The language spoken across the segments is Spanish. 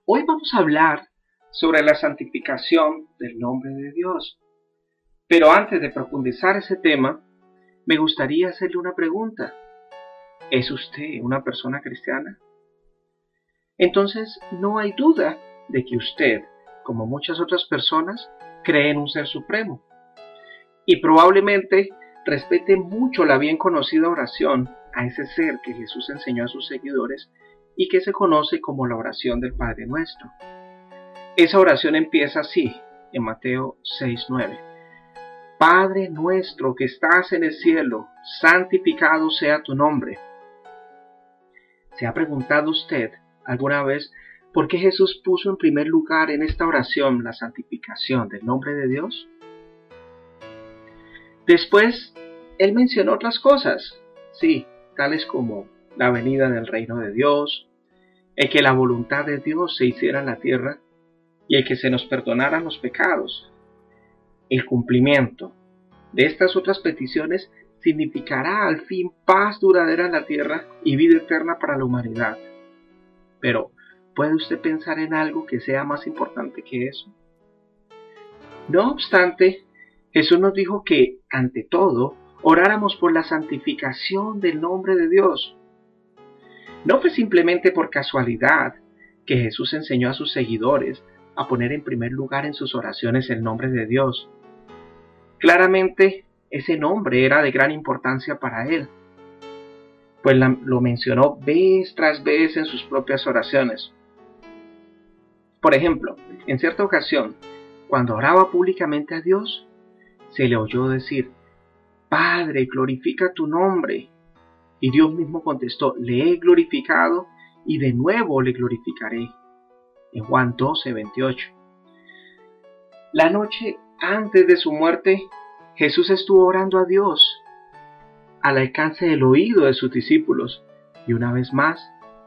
Hoy vamos a hablar sobre la santificación del nombre de Dios. Pero antes de profundizar ese tema, me gustaría hacerle una pregunta. ¿Es usted una persona cristiana? Entonces no hay duda de que usted, como muchas otras personas, cree en un ser supremo. Y probablemente respete mucho la bien conocida oración a ese ser que Jesús enseñó a sus seguidores y que se conoce como la oración del Padre Nuestro. Esa oración empieza así, en Mateo 6:9. Padre nuestro que estás en el cielo, santificado sea tu nombre. ¿Se ha preguntado usted alguna vez por qué Jesús puso en primer lugar en esta oración la santificación del nombre de Dios? Después, Él mencionó otras cosas, sí, tales como la venida del reino de Dios, el que la voluntad de Dios se hiciera en la tierra y el que se nos perdonaran los pecados. El cumplimiento de estas otras peticiones significará al fin paz duradera en la tierra y vida eterna para la humanidad. Pero, ¿puede usted pensar en algo que sea más importante que eso? No obstante, Jesús nos dijo que, ante todo, oráramos por la santificación del nombre de Dios. No fue simplemente por casualidad que Jesús enseñó a sus seguidores a poner en primer lugar en sus oraciones el nombre de Dios. Claramente, ese nombre era de gran importancia para él, pues lo mencionó vez tras vez en sus propias oraciones. Por ejemplo, en cierta ocasión, cuando oraba públicamente a Dios, se le oyó decir, Padre, glorifica tu nombre. Y Dios mismo contestó, le he glorificado y de nuevo le glorificaré. En Juan 12:28. La noche antes de su muerte, Jesús estuvo orando a Dios al alcance del oído de sus discípulos, y una vez más,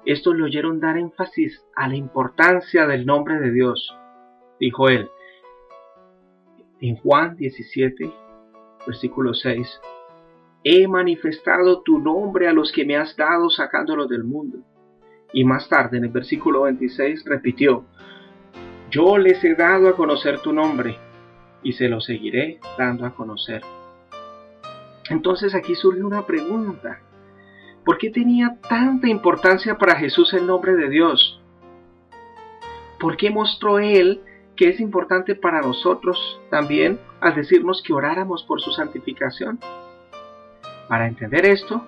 estos le oyeron dar énfasis a la importancia del nombre de Dios. Dijo él, en Juan 17, versículo 6, he manifestado tu nombre a los que me has dado sacándolos del mundo. Y más tarde, en el versículo 26, repitió, yo les he dado a conocer tu nombre, y se lo seguiré dando a conocer. Entonces aquí surge una pregunta. ¿Por qué tenía tanta importancia para Jesús el nombre de Dios? ¿Por qué mostró Él que es importante para nosotros también al decirnos que oráramos por su santificación? Para entender esto,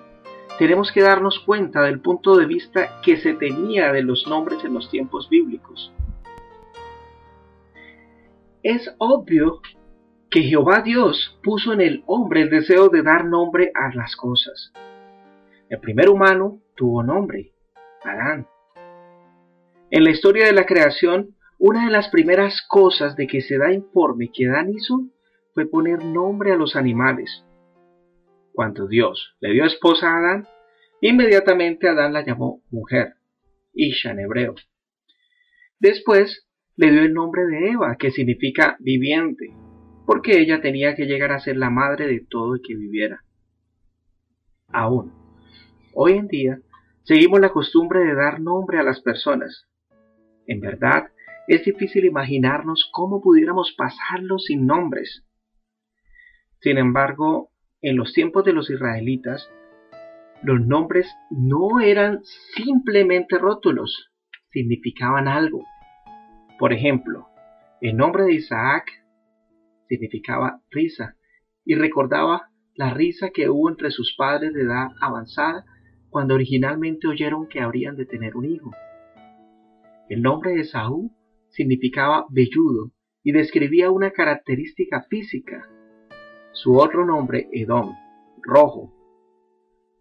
tenemos que darnos cuenta del punto de vista que se tenía de los nombres en los tiempos bíblicos. Es obvio que Jehová Dios puso en el hombre el deseo de dar nombre a las cosas. El primer humano tuvo nombre, Adán. En la historia de la creación, una de las primeras cosas de que se da informe que Adán hizo fue poner nombre a los animales. Cuando Dios le dio esposa a Adán, inmediatamente Adán la llamó mujer, Isha en hebreo. Después le dio el nombre de Eva, que significa viviente, porque ella tenía que llegar a ser la madre de todo el que viviera. Aún, hoy en día, seguimos la costumbre de dar nombre a las personas. En verdad, es difícil imaginarnos cómo pudiéramos pasarlo sin nombres. Sin embargo, en los tiempos de los israelitas, los nombres no eran simplemente rótulos, significaban algo. Por ejemplo, el nombre de Isaac significaba risa y recordaba la risa que hubo entre sus padres de edad avanzada cuando originalmente oyeron que habrían de tener un hijo. El nombre de Esaú significaba velludo y describía una característica física. Su otro nombre, Edom, rojo,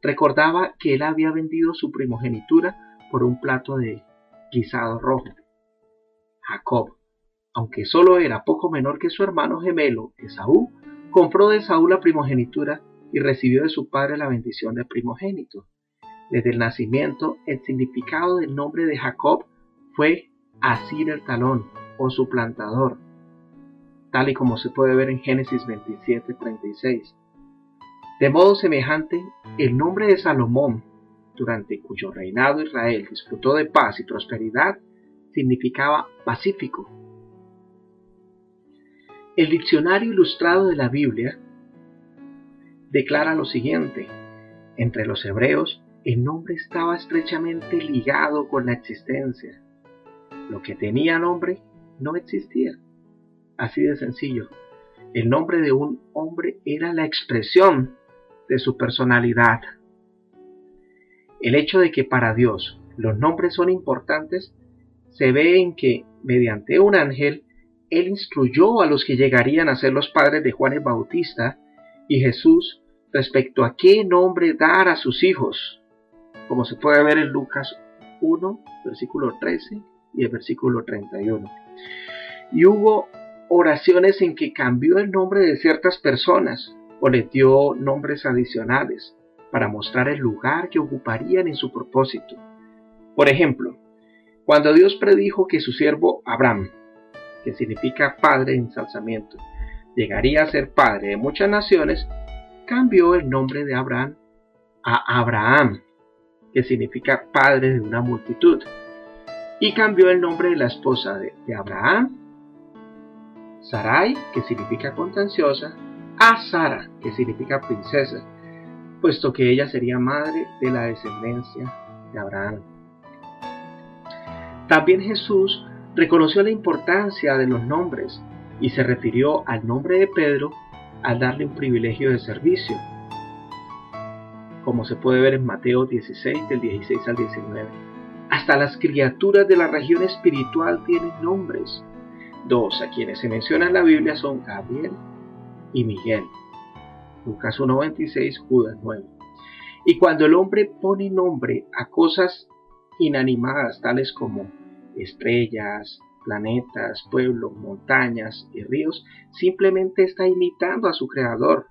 recordaba que él había vendido su primogenitura por un plato de guisado rojo. Jacob, aunque solo era poco menor que su hermano gemelo, Esaú, compró de Esaú la primogenitura y recibió de su padre la bendición de primogénito. Desde el nacimiento, el significado del nombre de Jacob fue asir el talón o suplantador, tal y como se puede ver en Génesis 27:36. De modo semejante, el nombre de Salomón, durante cuyo reinado Israel disfrutó de paz y prosperidad, significaba pacífico. El diccionario ilustrado de la Biblia declara lo siguiente: entre los hebreos, el nombre estaba estrechamente ligado con la existencia. Lo que tenía nombre no existía. Así de sencillo. El nombre de un hombre era la expresión de su personalidad. El hecho de que para Dios los nombres son importantes se ve en que, mediante un ángel, Él instruyó a los que llegarían a ser los padres de Juan el Bautista y Jesús respecto a qué nombre dar a sus hijos, como se puede ver en Lucas 1, versículo 13 y el versículo 31. Y hubo oraciones en que cambió el nombre de ciertas personas o les dio nombres adicionales para mostrar el lugar que ocuparían en su propósito. Por ejemplo, cuando Dios predijo que su siervo Abraham, que significa padre en ensalzamiento, llegaría a ser padre de muchas naciones, cambió el nombre de Abraham a Abraham, que significa padre de una multitud, y cambió el nombre de la esposa de Abraham, Sarai, que significa contenciosa, a Sara, que significa princesa, puesto que ella sería madre de la descendencia de Abraham. También Jesús reconoció la importancia de los nombres y se refirió al nombre de Pedro al darle un privilegio de servicio, como se puede ver en Mateo 16, del 16 al 19. Hasta las criaturas de la región espiritual tienen nombres. Dos a quienes se menciona en la Biblia son Gabriel y Miguel. Lucas 1:26, Judas 9. Y cuando el hombre pone nombre a cosas inanimadas tales como estrellas, planetas, pueblos, montañas y ríos, simplemente está imitando a su creador.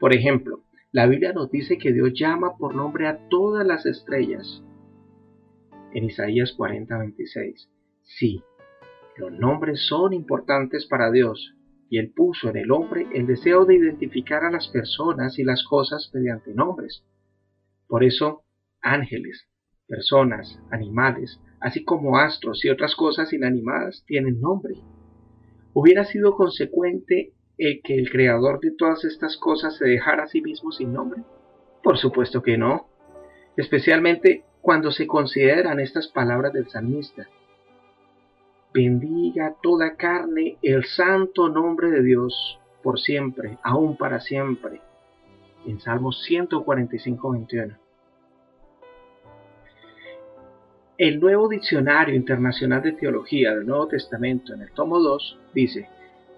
Por ejemplo, la Biblia nos dice que Dios llama por nombre a todas las estrellas. En Isaías 40:26. Sí, los nombres son importantes para Dios, y Él puso en el hombre el deseo de identificar a las personas y las cosas mediante nombres. Por eso, ángeles, personas, animales, así como astros y otras cosas inanimadas tienen nombre. ¿Hubiera sido consecuente que el creador de todas estas cosas se dejara a sí mismo sin nombre? Por supuesto que no, especialmente cuando se consideran estas palabras del salmista: bendiga toda carne el santo nombre de Dios por siempre, aún para siempre, en Salmos 145:21. El Nuevo Diccionario Internacional de Teología del Nuevo Testamento, en el tomo 2, dice: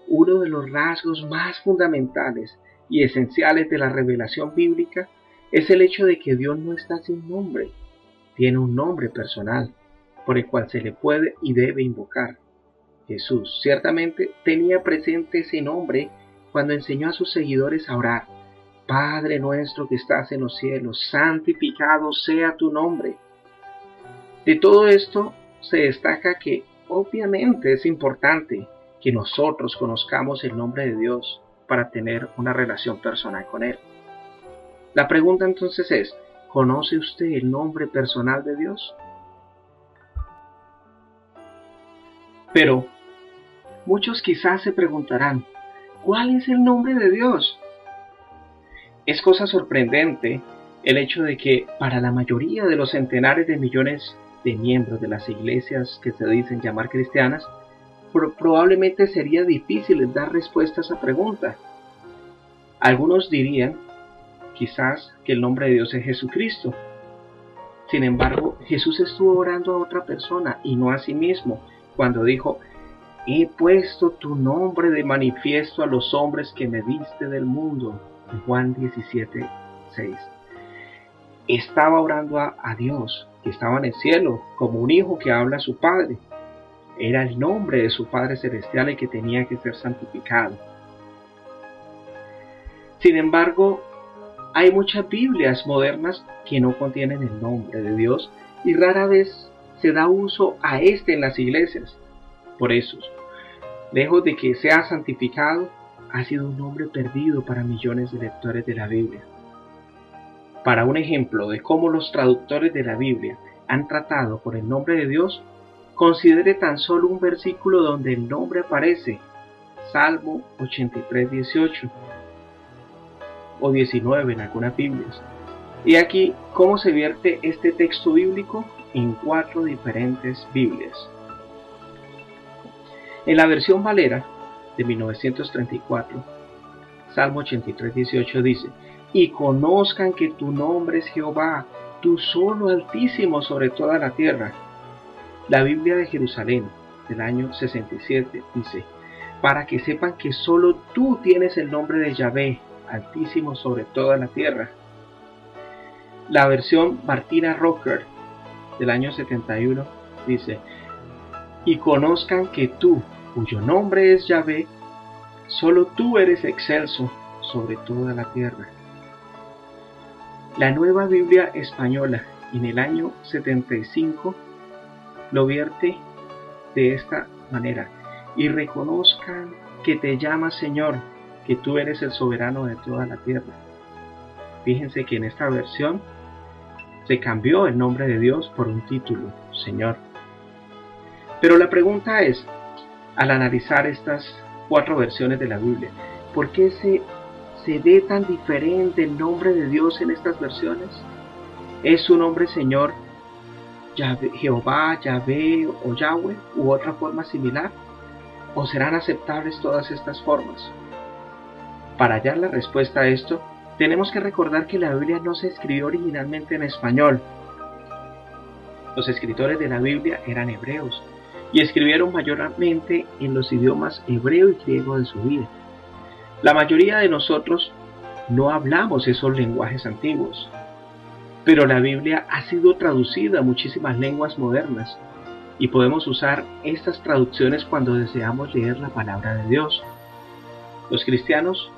uno de los rasgos más fundamentales y esenciales de la revelación bíblica es el hecho de que Dios no está sin nombre, tiene un nombre personal, por el cual se le puede y debe invocar. Jesús ciertamente tenía presente ese nombre cuando enseñó a sus seguidores a orar: Padre nuestro que estás en los cielos, santificado sea tu nombre. De todo esto se destaca que obviamente es importante que nosotros conozcamos el nombre de Dios para tener una relación personal con Él. La pregunta entonces es: ¿conoce usted el nombre personal de Dios? Pero muchos quizás se preguntarán: ¿cuál es el nombre de Dios? Es cosa sorprendente el hecho de que para la mayoría de los centenares de millones de miembros de las iglesias que se dicen llamar cristianas, probablemente sería difícil dar respuesta a esa pregunta. Algunos dirían quizás que el nombre de Dios es Jesucristo. Sin embargo, Jesús estuvo orando a otra persona y no a sí mismo cuando dijo: he puesto tu nombre de manifiesto a los hombres que me diste del mundo, en Juan 17:6. Estaba orando a Dios, que estaba en el cielo, como un hijo que habla a su Padre. Era el nombre de su Padre Celestial el que tenía que ser santificado. Sin embargo, hay muchas Biblias modernas que no contienen el nombre de Dios y rara vez se da uso a este en las iglesias. Por eso, lejos de que sea santificado, ha sido un nombre perdido para millones de lectores de la Biblia. Para un ejemplo de cómo los traductores de la Biblia han tratado con el nombre de Dios, Considere tan solo un versículo donde el nombre aparece, Salmo 83, 18 o 19 en algunas Biblias. Y aquí, ¿cómo se vierte este texto bíblico? En 4 diferentes Biblias. En la versión Valera de 1934, Salmo 83, 18 dice: y conozcan que tu nombre es Jehová, tú solo Altísimo sobre toda la tierra. La Biblia de Jerusalén del año 67 dice: para que sepan que solo tú tienes el nombre de Yahvé, Altísimo sobre toda la tierra. La versión Martina Rocker del año 71 dice: y conozcan que tú, cuyo nombre es Yahvé, solo tú eres excelso sobre toda la tierra. La Nueva Biblia Española en el año 75 lo vierte de esta manera: y reconozcan que te llamas Señor, que tú eres el soberano de toda la tierra. Fíjense que en esta versión se cambió el nombre de Dios por un título, Señor. Pero la pregunta es, al analizar estas 4 versiones de la Biblia, ¿por qué se ve tan diferente el nombre de Dios en estas versiones? ¿Es su nombre Señor Jehová, Yahvé o Yahweh u otra forma similar? ¿O serán aceptables todas estas formas? Para hallar la respuesta a esto, tenemos que recordar que la Biblia no se escribió originalmente en español. Los escritores de la Biblia eran hebreos y escribieron mayormente en los idiomas hebreo y griego de su vida. La mayoría de nosotros no hablamos esos lenguajes antiguos, pero la Biblia ha sido traducida a muchísimas lenguas modernas y podemos usar estas traducciones cuando deseamos leer la palabra de Dios. Los cristianos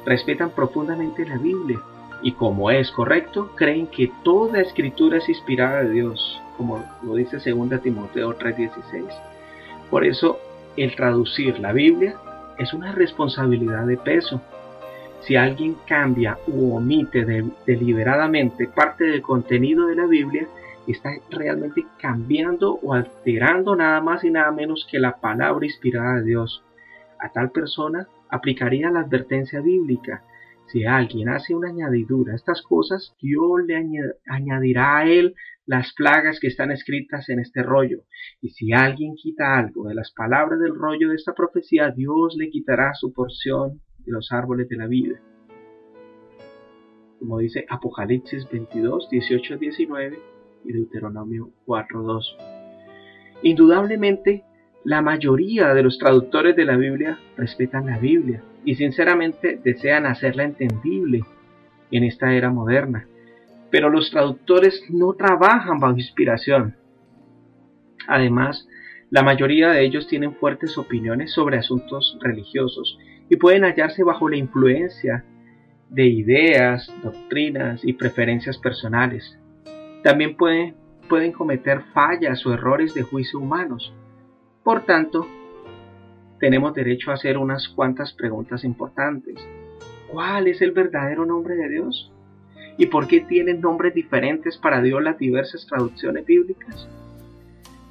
respetan profundamente la Biblia y, como es correcto, creen que toda escritura es inspirada de Dios, como lo dice 2 Timoteo 3:16. Por eso, el traducir la Biblia es una responsabilidad de peso. Si alguien cambia u omite deliberadamente parte del contenido de la Biblia, está realmente cambiando o alterando nada más y nada menos que la palabra inspirada de Dios. A tal persona aplicaría la advertencia bíblica: si alguien hace una añadidura a estas cosas, Dios le añadirá a él las plagas que están escritas en este rollo. Y si alguien quita algo de las palabras del rollo de esta profecía, Dios le quitará su porción de los árboles de la vida. Como dice Apocalipsis 22, 18, 19 y Deuteronomio 4, 2. Indudablemente, la mayoría de los traductores de la Biblia respetan la Biblia y sinceramente desean hacerla entendible en esta era moderna. Pero los traductores no trabajan bajo inspiración. Además, la mayoría de ellos tienen fuertes opiniones sobre asuntos religiosos y pueden hallarse bajo la influencia de ideas, doctrinas y preferencias personales. También pueden cometer fallas o errores de juicio humanos. Por tanto, tenemos derecho a hacer unas cuantas preguntas importantes. ¿Cuál es el verdadero nombre de Dios? ¿Y por qué tienen nombres diferentes para Dios las diversas traducciones bíblicas?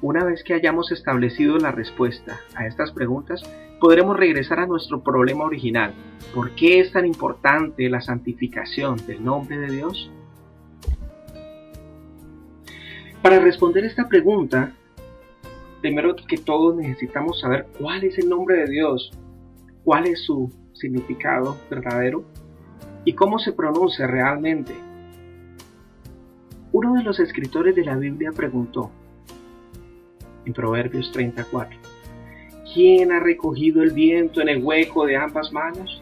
Una vez que hayamos establecido la respuesta a estas preguntas, podremos regresar a nuestro problema original. ¿Por qué es tan importante la santificación del nombre de Dios? Para responder esta pregunta, primero que todo necesitamos saber cuál es el nombre de Dios, cuál es su significado verdadero y cómo se pronuncia realmente. Uno de los escritores de la Biblia preguntó en Proverbios 34: ¿quién ha recogido el viento en el hueco de ambas manos?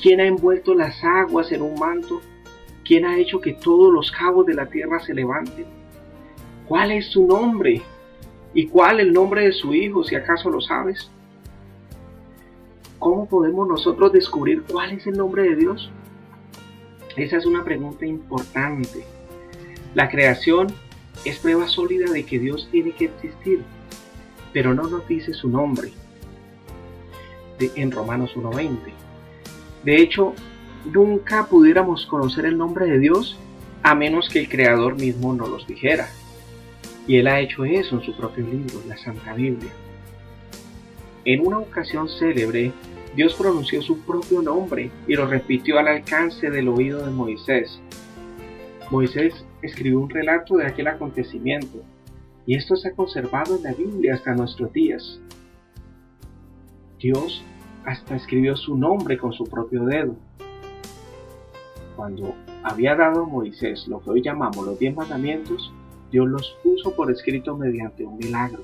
¿Quién ha envuelto las aguas en un manto? ¿Quién ha hecho que todos los cabos de la tierra se levanten? ¿Cuál es su nombre? ¿Y cuál el nombre de su hijo, si acaso lo sabes? ¿Cómo podemos nosotros descubrir cuál es el nombre de Dios? Esa es una pregunta importante. La creación es prueba sólida de que Dios tiene que existir, pero no nos dice su nombre en Romanos 1:20. De hecho, nunca pudiéramos conocer el nombre de Dios a menos que el Creador mismo nos los dijera. Y Él ha hecho eso en su propio libro, la Santa Biblia. En una ocasión célebre, Dios pronunció su propio nombre y lo repitió al alcance del oído de Moisés. Moisés escribió un relato de aquel acontecimiento, y esto se ha conservado en la Biblia hasta nuestros días. Dios hasta escribió su nombre con su propio dedo. Cuando había dado a Moisés lo que hoy llamamos los 10 mandamientos, Dios los puso por escrito mediante un milagro.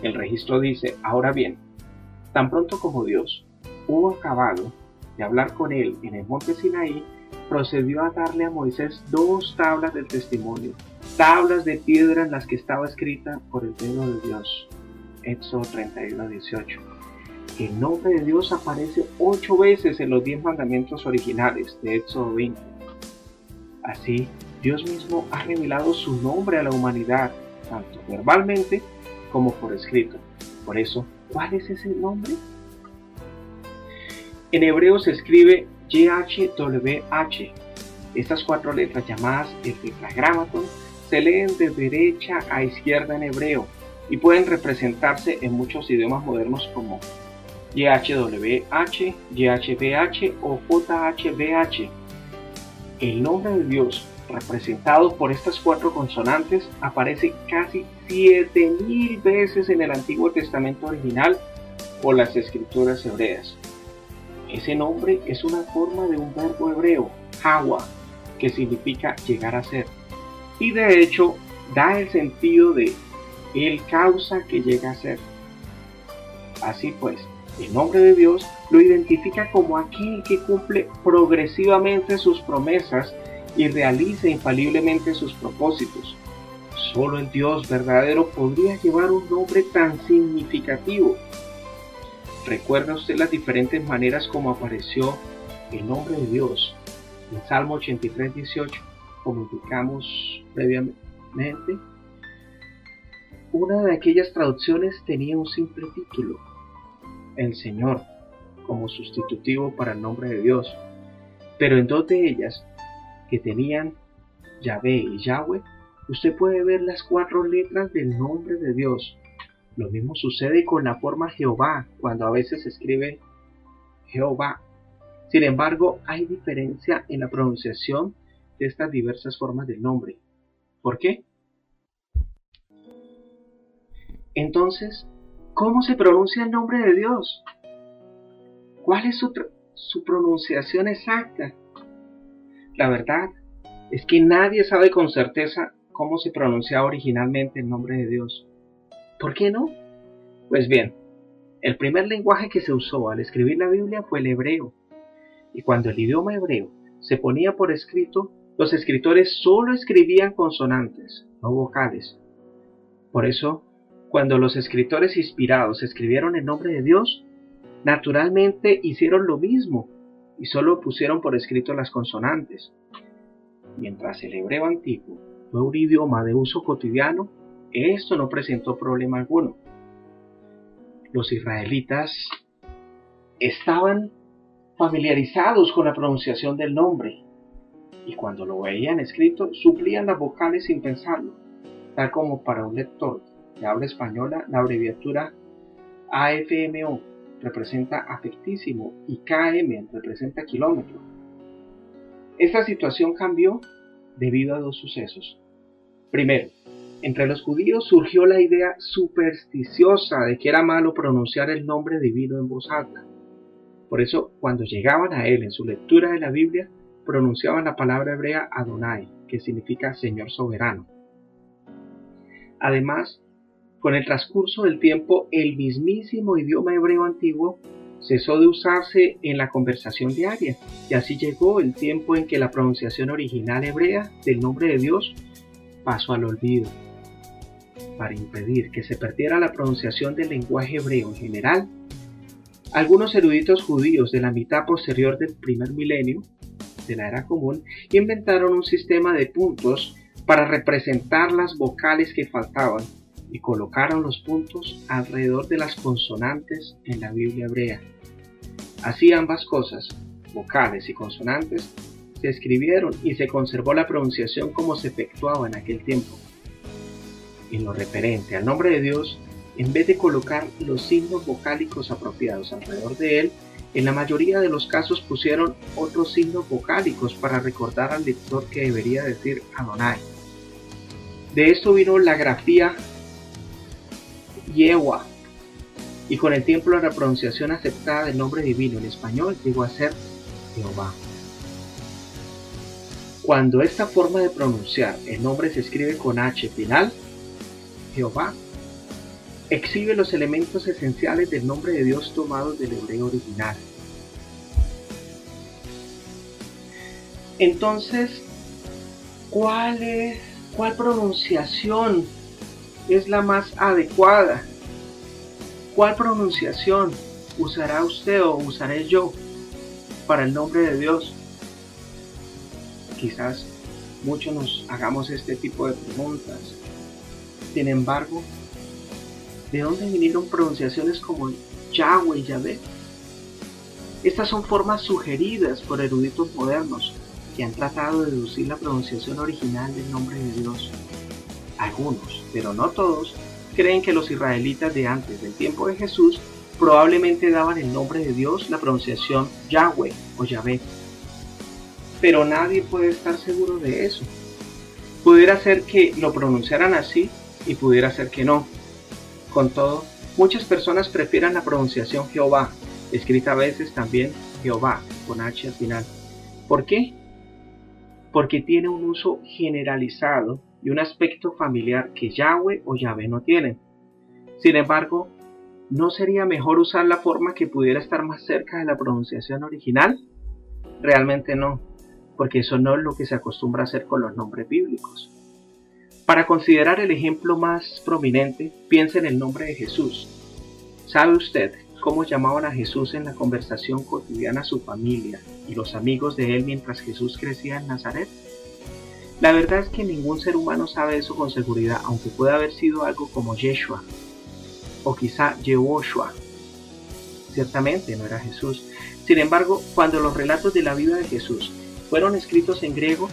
El registro dice: ahora bien, tan pronto como Dios hubo acabado de hablar con él en el monte Sinaí, procedió a darle a Moisés 2 tablas del testimonio, tablas de piedra en las que estaba escrita por el dedo de Dios. Éxodo 31:18. El nombre de Dios aparece 8 veces en los 10 mandamientos originales de Éxodo 20. Así, Dios mismo ha revelado su nombre a la humanidad, tanto verbalmente como por escrito. Por eso, ¿cuál es ese nombre? En hebreo se escribe YHWH. Estas 4 letras, llamadas el tetragramatón, se leen de derecha a izquierda en hebreo y pueden representarse en muchos idiomas modernos como YHWH, YHWH o JHWH. El nombre de Dios, representado por estas 4 consonantes, aparece casi 7000 veces en el Antiguo Testamento original o las Escrituras hebreas. Ese nombre es una forma de un verbo hebreo, hawa, que significa llegar a ser, y de hecho da el sentido de Él causa que llega a ser. Así pues, el nombre de Dios lo identifica como aquel que cumple progresivamente sus promesas y realiza infaliblemente sus propósitos. Solo el Dios verdadero podría llevar un nombre tan significativo. ¿Recuerda usted las diferentes maneras como apareció el nombre de Dios en Salmo 83:18, como indicamos previamente? Una de aquellas traducciones tenía un simple título: el Señor, como sustitutivo para el nombre de Dios. Pero en 2 de ellas, que tenían Yahvé y Yahweh, usted puede ver las 4 letras del nombre de Dios. Lo mismo sucede con la forma Jehová, cuando a veces se escribe Jehová. Sin embargo, hay diferencia en la pronunciación de estas diversas formas del nombre. ¿Por qué? Entonces, ¿cómo se pronuncia el nombre de Dios? ¿Cuál es su pronunciación exacta? La verdad es que nadie sabe con certeza cómo se pronunciaba originalmente el nombre de Dios. ¿Por qué no? Pues bien, el primer lenguaje que se usó al escribir la Biblia fue el hebreo. Y cuando el idioma hebreo se ponía por escrito, los escritores solo escribían consonantes, no vocales. Por eso, cuando los escritores inspirados escribieron el nombre de Dios, naturalmente hicieron lo mismo y solo pusieron por escrito las consonantes. Mientras el hebreo antiguo fue un idioma de uso cotidiano, esto no presentó problema alguno. Los israelitas estaban familiarizados con la pronunciación del nombre, y cuando lo veían escrito, suplían las vocales sin pensarlo, tal como para un lector de habla española la abreviatura AFMO representa afectísimo y KM representa kilómetro. Esta situación cambió debido a 2 sucesos. Primero, entre los judíos surgió la idea supersticiosa de que era malo pronunciar el nombre divino en voz alta. Por eso, cuando llegaban a él en su lectura de la Biblia, pronunciaban la palabra hebrea Adonai, que significa Señor soberano. Además, con el transcurso del tiempo, el mismísimo idioma hebreo antiguo cesó de usarse en la conversación diaria, y así llegó el tiempo en que la pronunciación original hebrea del nombre de Dios pasó al olvido. Para impedir que se perdiera la pronunciación del lenguaje hebreo en general, algunos eruditos judíos de la mitad posterior del primer milenio de la era común inventaron un sistema de puntos para representar las vocales que faltaban y colocaron los puntos alrededor de las consonantes en la Biblia hebrea. Así ambas cosas, vocales y consonantes, se escribieron y se conservó la pronunciación como se efectuaba en aquel tiempo. en lo referente al nombre de Dios, en vez de colocar los signos vocálicos apropiados alrededor de él, en la mayoría de los casos pusieron otros signos vocálicos para recordar al lector que debería decir Adonai. De esto vino la grafía Yehová, y con el tiempo la pronunciación aceptada del nombre divino en español llegó a ser Jehová. Cuando esta forma de pronunciar el nombre se escribe con H final, Jehová, exhibe los elementos esenciales del nombre de Dios tomados del hebreo original. Entonces, ¿cuál pronunciación es la más adecuada? ¿Cuál pronunciación usará usted o usaré yo para el nombre de Dios? Quizás muchos nos hagamos este tipo de preguntas. Sin embargo, ¿de dónde vinieron pronunciaciones como Yahweh y Yahvé? Estas son formas sugeridas por eruditos modernos que han tratado de deducir la pronunciación original del nombre de Dios. Algunos, pero no todos, creen que los israelitas de antes del tiempo de Jesús probablemente daban el nombre de Dios la pronunciación Yahweh o Yahvé. Pero nadie puede estar seguro de eso. Pudiera ser que lo pronunciaran así y pudiera ser que no. Con todo, muchas personas prefieren la pronunciación Jehová, escrita a veces también Jehová, con H al final. ¿Por qué? Porque tiene un uso generalizado y un aspecto familiar que Yahweh o Yahvé no tienen. Sin embargo, ¿no sería mejor usar la forma que pudiera estar más cerca de la pronunciación original? Realmente no, porque eso no es lo que se acostumbra a hacer con los nombres bíblicos. Para considerar el ejemplo más prominente, piense en el nombre de Jesús. ¿Sabe usted cómo llamaban a Jesús en la conversación cotidiana a su familia y los amigos de él mientras Jesús crecía en Nazaret? La verdad es que ningún ser humano sabe eso con seguridad, aunque puede haber sido algo como Yeshua, o quizá Yehoshua. Ciertamente no era Jesús. Sin embargo, cuando los relatos de la vida de Jesús fueron escritos en griego,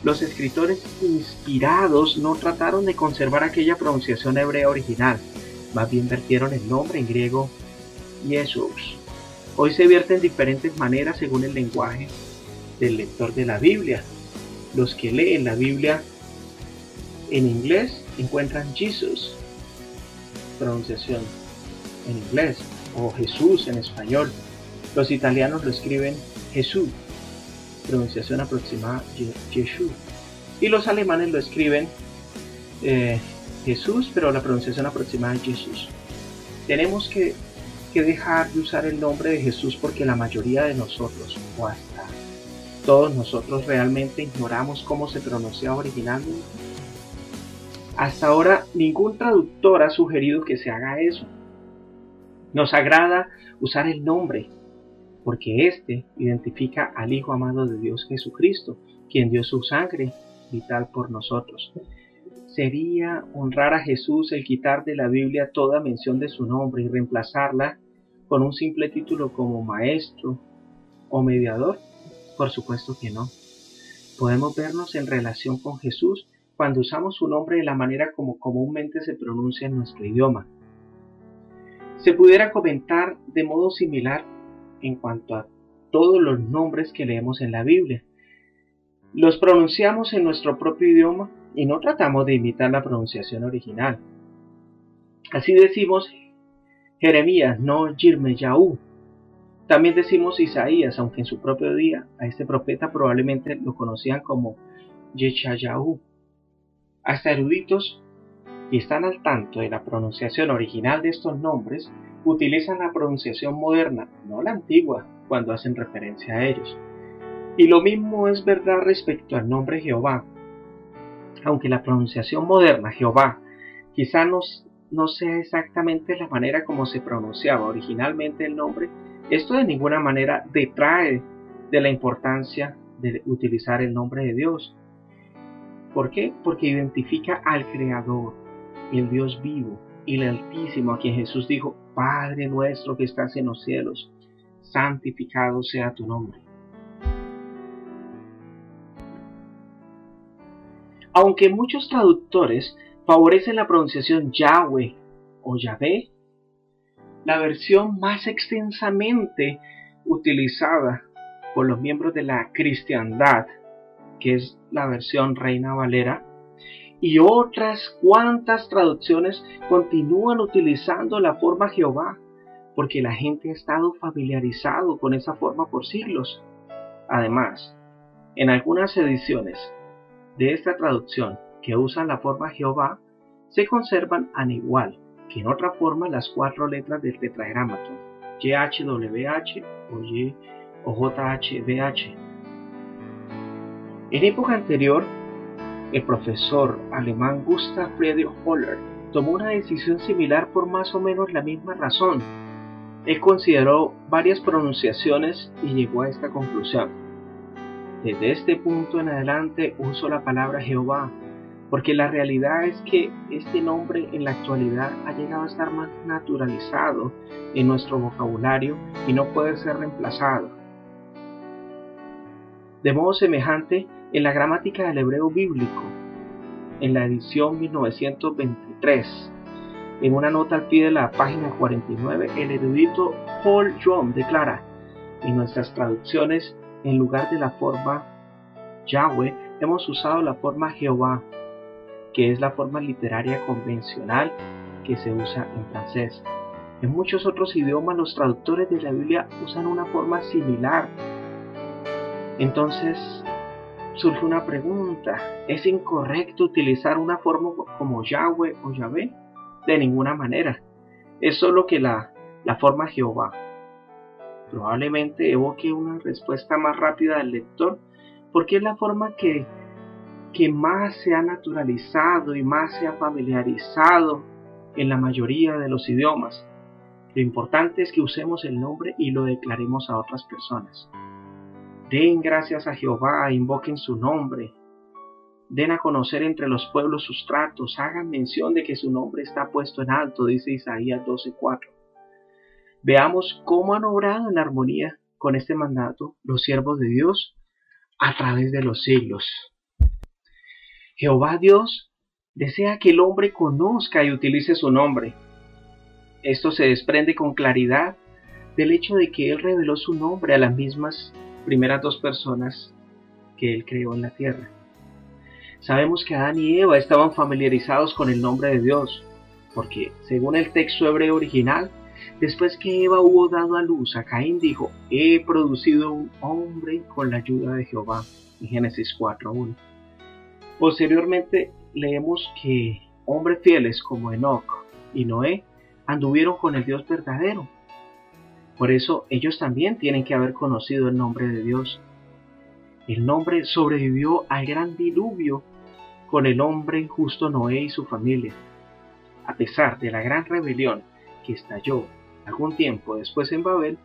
los escritores inspirados no trataron de conservar aquella pronunciación hebrea original, más bien vertieron el nombre en griego Jesús. Hoy se vierte en diferentes maneras según el lenguaje del lector de la Biblia. Los que leen la Biblia en inglés encuentran Jesus, pronunciación en inglés, o Jesús en español. Los italianos lo escriben Jesús, pronunciación aproximada Jesús, y los alemanes lo escriben Jesús, pero la pronunciación aproximada es Jesús. Tenemos que dejar de usar el nombre de Jesús porque la mayoría de nosotros, o hasta todos nosotros, realmente ignoramos cómo se pronunciaba originalmente. Hasta ahora ningún traductor ha sugerido que se haga eso. Nos agrada usar el nombre porque éste identifica al Hijo amado de Dios Jesucristo, quien dio su sangre vital por nosotros. ¿Sería honrar a Jesús el quitar de la Biblia toda mención de su nombre y reemplazarla con un simple título como Maestro o Mediador? Por supuesto que no. Podemos vernos en relación con Jesús cuando usamos su nombre de la manera como comúnmente se pronuncia en nuestro idioma. Se pudiera comentar de modo similar en cuanto a todos los nombres que leemos en la Biblia. Los pronunciamos en nuestro propio idioma y no tratamos de imitar la pronunciación original. Así decimos Jeremías, no Yirmeyahu. También decimos Isaías, aunque en su propio día a este profeta probablemente lo conocían como Yeshayahu. Hasta eruditos que están al tanto de la pronunciación original de estos nombres utilizan la pronunciación moderna, no la antigua, cuando hacen referencia a ellos. Y lo mismo es verdad respecto al nombre Jehová. Aunque la pronunciación moderna, Jehová, quizá no sea exactamente la manera como se pronunciaba originalmente el nombre, esto de ninguna manera detrae de la importancia de utilizar el nombre de Dios. ¿Por qué? Porque identifica al Creador, el Dios vivo, y el Altísimo, a quien Jesús dijo: Padre nuestro que estás en los cielos, santificado sea tu nombre. Aunque muchos traductores favorece la pronunciación Yahweh o Yahvé, la versión más extensamente utilizada por los miembros de la cristiandad, que es la versión Reina Valera, y otras cuantas traducciones continúan utilizando la forma Jehová, porque la gente ha estado familiarizado con esa forma por siglos. Además, en algunas ediciones de esta traducción que usan la forma Jehová, se conservan al igual que en otra forma las 4 letras del tetragramatón, YHWH o Y o JHBH. En época anterior, el profesor alemán Gustav Friedrich Höller tomó una decisión similar por más o menos la misma razón. Él consideró varias pronunciaciones y llegó a esta conclusión: desde este punto en adelante uso la palabra Jehová, porque la realidad es que este nombre en la actualidad ha llegado a estar más naturalizado en nuestro vocabulario y no puede ser reemplazado. De modo semejante, en la gramática del hebreo bíblico, en la edición 1923, en una nota al pie de la página 49, el erudito Paul Jones declara: en nuestras traducciones, en lugar de la forma Yahweh, hemos usado la forma Jehová, que es la forma literaria convencional que se usa en francés. En muchos otros idiomas los traductores de la Biblia usan una forma similar. Entonces surge una pregunta: ¿es incorrecto utilizar una forma como Yahweh o Yahvé? De ninguna manera. Es solo que la forma Jehová probablemente evoque una respuesta más rápida del lector, porque es la forma que más se ha naturalizado y más se ha familiarizado en la mayoría de los idiomas. Lo importante es que usemos el nombre y lo declaremos a otras personas. Den gracias a Jehová, invoquen su nombre, den a conocer entre los pueblos sus tratos, hagan mención de que su nombre está puesto en alto, dice Isaías 12:4. Veamos cómo han obrado en armonía con este mandato los siervos de Dios a través de los siglos. Jehová Dios desea que el hombre conozca y utilice su nombre. Esto se desprende con claridad del hecho de que Él reveló su nombre a las mismas primeras 2 personas que Él creó en la tierra. Sabemos que Adán y Eva estaban familiarizados con el nombre de Dios, porque según el texto hebreo original, después que Eva hubo dado a luz a Caín, dijo: he producido un hombre con la ayuda de Jehová, en Génesis 4:1. Posteriormente leemos que hombres fieles como Enoc y Noé anduvieron con el Dios verdadero. Por eso ellos también tienen que haber conocido el nombre de Dios. El nombre sobrevivió al gran diluvio con el hombre justo Noé y su familia. A pesar de la gran rebelión que estalló algún tiempo después en Babel,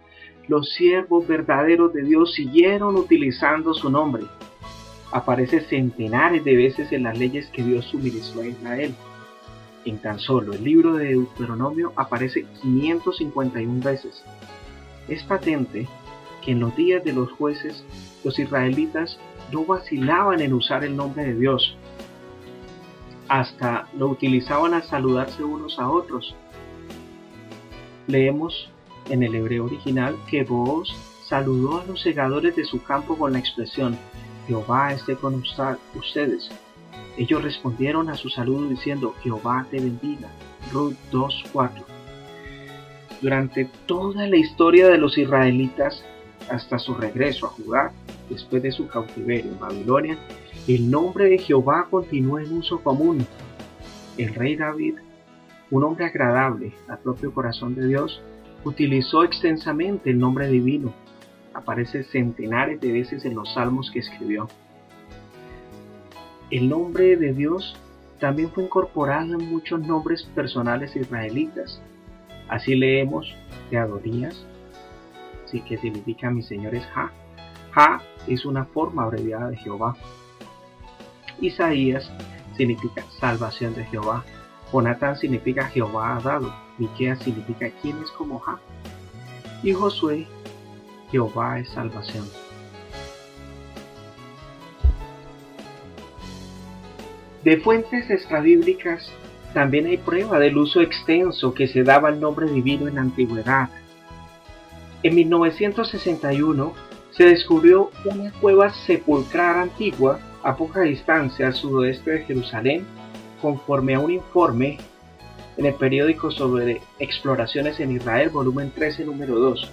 los siervos verdaderos de Dios siguieron utilizando su nombre. Aparece centenares de veces en las leyes que Dios suministró a Israel. En tan solo el libro de Deuteronomio aparece 551 veces. Es patente que en los días de los jueces, los israelitas no vacilaban en usar el nombre de Dios. Hasta lo utilizaban al saludarse unos a otros. Leemos en el hebreo original que Booz saludó a los segadores de su campo con la expresión: Jehová esté con ustedes. Ellos respondieron a su saludo diciendo: Jehová te bendiga. Ruth 2:4. Durante toda la historia de los israelitas, hasta su regreso a Judá, después de su cautiverio en Babilonia, el nombre de Jehová continuó en uso común. El rey David, un hombre agradable al propio corazón de Dios, utilizó extensamente el nombre divino. Aparece centenares de veces en los salmos que escribió. El nombre de Dios también fue incorporado en muchos nombres personales israelitas. Así leemos de Adonías, sí, que significa mi Señor es Jah. Jah es una forma abreviada de Jehová. Isaías significa salvación de Jehová. Jonatán significa Jehová ha dado. Miqueas significa quién es como Jah. Y Josué, Jehová es salvación. De fuentes extrabíblicas también hay prueba del uso extenso que se daba al nombre divino en la antigüedad. En 1961 se descubrió una cueva sepulcral antigua a poca distancia al sudoeste de Jerusalén, conforme a un informe en el periódico sobre exploraciones en Israel, volumen 13, número 2.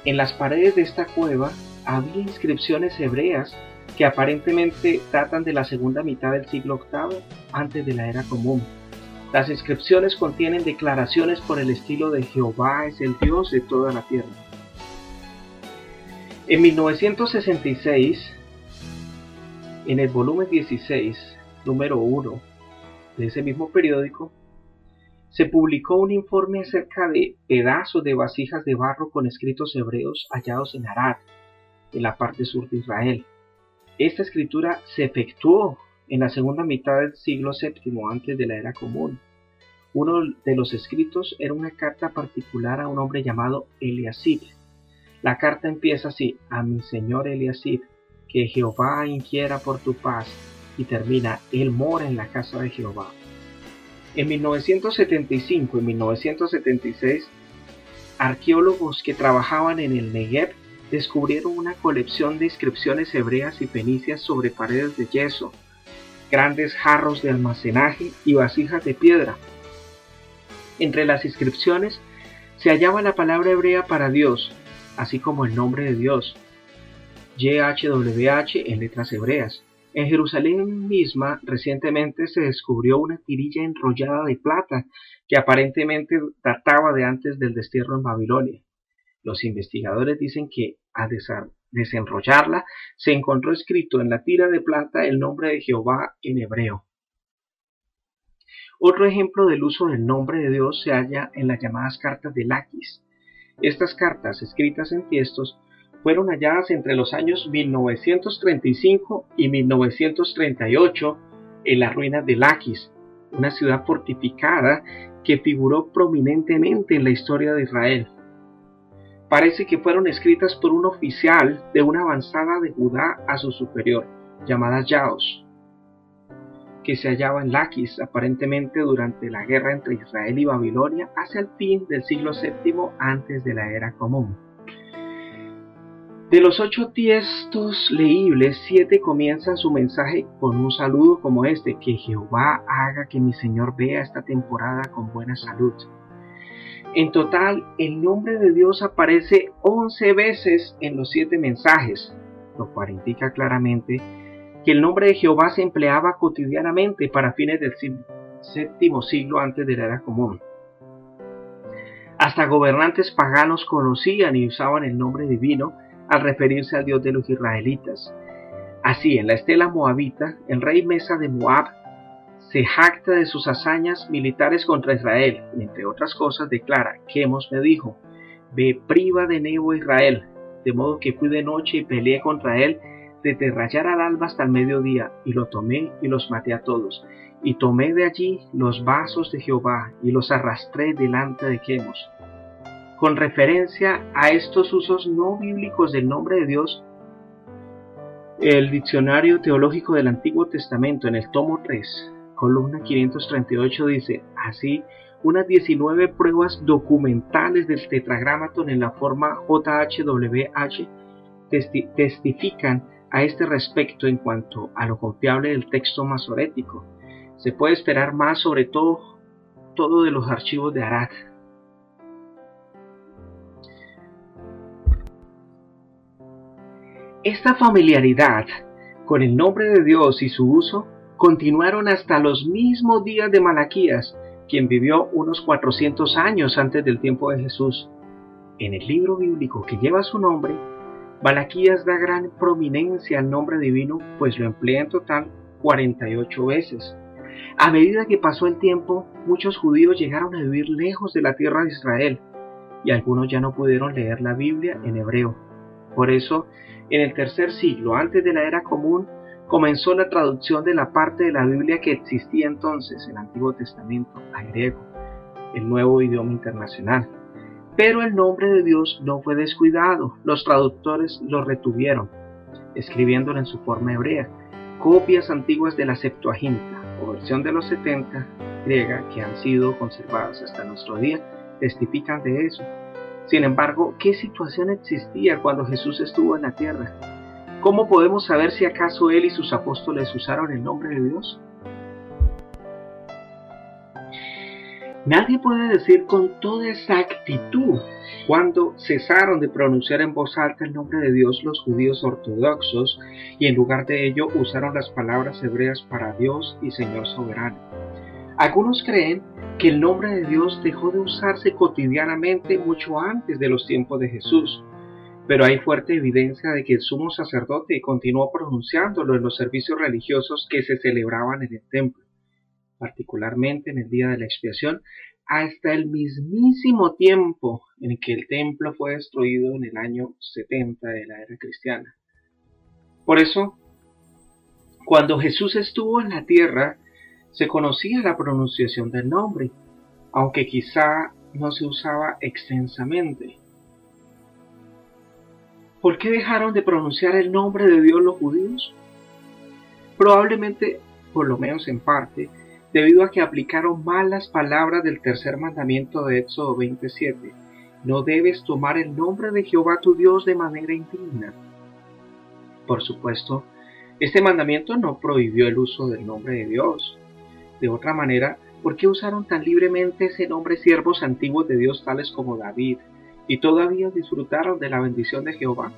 En las paredes de esta cueva había inscripciones hebreas que aparentemente datan de la segunda mitad del siglo VIII antes de la era común. Las inscripciones contienen declaraciones por el estilo de Jehová es el Dios de toda la tierra. En 1966, en el volumen 16, número 1 de ese mismo periódico, se publicó un informe acerca de pedazos de vasijas de barro con escritos hebreos hallados en Arad, en la parte sur de Israel. Esta escritura se efectuó en la segunda mitad del siglo VII antes de la era común. Uno de los escritos era una carta particular a un hombre llamado Eliasib. La carta empieza así: a mi señor Eliasib, que Jehová inquiera por tu paz, y termina: él mora en la casa de Jehová. En 1975 y 1976, arqueólogos que trabajaban en el Negev descubrieron una colección de inscripciones hebreas y fenicias sobre paredes de yeso, grandes jarros de almacenaje y vasijas de piedra. Entre las inscripciones se hallaba la palabra hebrea para Dios, así como el nombre de Dios, YHWH en letras hebreas. En Jerusalén misma recientemente se descubrió una tirilla enrollada de plata que aparentemente databa de antes del destierro en Babilonia. Los investigadores dicen que al desenrollarla se encontró escrito en la tira de plata el nombre de Jehová en hebreo. Otro ejemplo del uso del nombre de Dios se halla en las llamadas cartas de Laquis. Estas cartas, escritas en tiestos, fueron halladas entre los años 1935 y 1938 en las ruinas de Laquis, una ciudad fortificada que figuró prominentemente en la historia de Israel. Parece que fueron escritas por un oficial de una avanzada de Judá a su superior, llamada Yaos, que se hallaba en Laquis aparentemente durante la guerra entre Israel y Babilonia hacia el fin del siglo VII antes de la era común. De los 8 textos leíbles, 7 comienzan su mensaje con un saludo como este: que Jehová haga que mi Señor vea esta temporada con buena salud. En total, el nombre de Dios aparece 11 veces en los 7 mensajes, lo cual indica claramente que el nombre de Jehová se empleaba cotidianamente para fines del VII siglo antes de la era común. Hasta gobernantes paganos conocían y usaban el nombre divino al referirse al Dios de los israelitas. Así, en la estela moabita, el rey Mesa de Moab se jacta de sus hazañas militares contra Israel y, entre otras cosas, declara: Quemos me dijo, ve, priva de Nebo a Israel, de modo que fui de noche y peleé contra él desde rayar al alba hasta el mediodía, y lo tomé y los maté a todos, y tomé de allí los vasos de Jehová y los arrastré delante de Quemos. Con referencia a estos usos no bíblicos del nombre de Dios, el Diccionario Teológico del Antiguo Testamento, en el tomo 3, columna 538, dice: así, unas 19 pruebas documentales del tetragramaton en la forma JHWH testifican a este respecto en cuanto a lo confiable del texto masorético. Se puede esperar más sobre todo de los archivos de Arad. Esta familiaridad con el nombre de Dios y su uso continuaron hasta los mismos días de Malaquías, quien vivió unos 400 años antes del tiempo de Jesús. En el libro bíblico que lleva su nombre, Malaquías da gran prominencia al nombre divino, pues lo emplea en total 48 veces. A medida que pasó el tiempo, muchos judíos llegaron a vivir lejos de la tierra de Israel, y algunos ya no pudieron leer la Biblia en hebreo. Por eso, en el tercer siglo antes de la era común, comenzó la traducción de la parte de la Biblia que existía entonces, el Antiguo Testamento, al griego, el nuevo idioma internacional. Pero el nombre de Dios no fue descuidado, los traductores lo retuvieron, escribiéndolo en su forma hebrea, copias antiguas de la Septuaginta, o versión de los 70 griega que han sido conservadas hasta nuestro día testifican de eso. Sin embargo, ¿qué situación existía cuando Jesús estuvo en la tierra? ¿Cómo podemos saber si acaso él y sus apóstoles usaron el nombre de Dios? Nadie puede decir con toda exactitud cuándo cesaron de pronunciar en voz alta el nombre de Dios los judíos ortodoxos y en lugar de ello usaron las palabras hebreas para Dios y Señor soberano. Algunos creen que el nombre de Dios dejó de usarse cotidianamente mucho antes de los tiempos de Jesús, pero hay fuerte evidencia de que el sumo sacerdote continuó pronunciándolo en los servicios religiosos que se celebraban en el templo, particularmente en el día de la expiación, hasta el mismísimo tiempo en que el templo fue destruido en el año 70 de la era cristiana. Por eso, cuando Jesús estuvo en la tierra, se conocía la pronunciación del nombre, aunque quizá no se usaba extensamente. ¿Por qué dejaron de pronunciar el nombre de Dios los judíos? Probablemente, por lo menos en parte, debido a que aplicaron mal las palabras del tercer mandamiento de Éxodo 27. No debes tomar el nombre de Jehová tu Dios de manera indigna. Por supuesto, este mandamiento no prohibió el uso del nombre de Dios. De otra manera, ¿por qué usaron tan libremente ese nombre siervos antiguos de Dios tales como David, y todavía disfrutaron de la bendición de Jehová?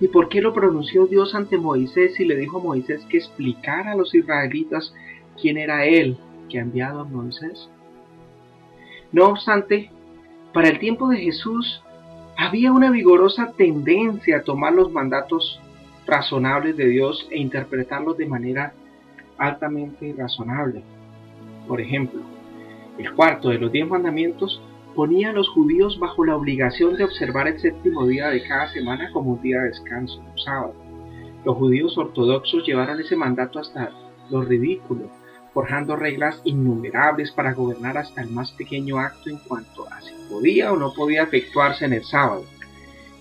¿Y por qué lo pronunció Dios ante Moisés y le dijo a Moisés que explicara a los israelitas quién era él que ha enviado a Moisés? No obstante, para el tiempo de Jesús había una vigorosa tendencia a tomar los mandatos razonables de Dios e interpretarlos de manera altamente razonable. Por ejemplo, el cuarto de los 10 mandamientos ponía a los judíos bajo la obligación de observar el séptimo día de cada semana como un día de descanso, un sábado. Los judíos ortodoxos llevaron ese mandato hasta lo ridículo, forjando reglas innumerables para gobernar hasta el más pequeño acto en cuanto a si podía o no podía efectuarse en el sábado.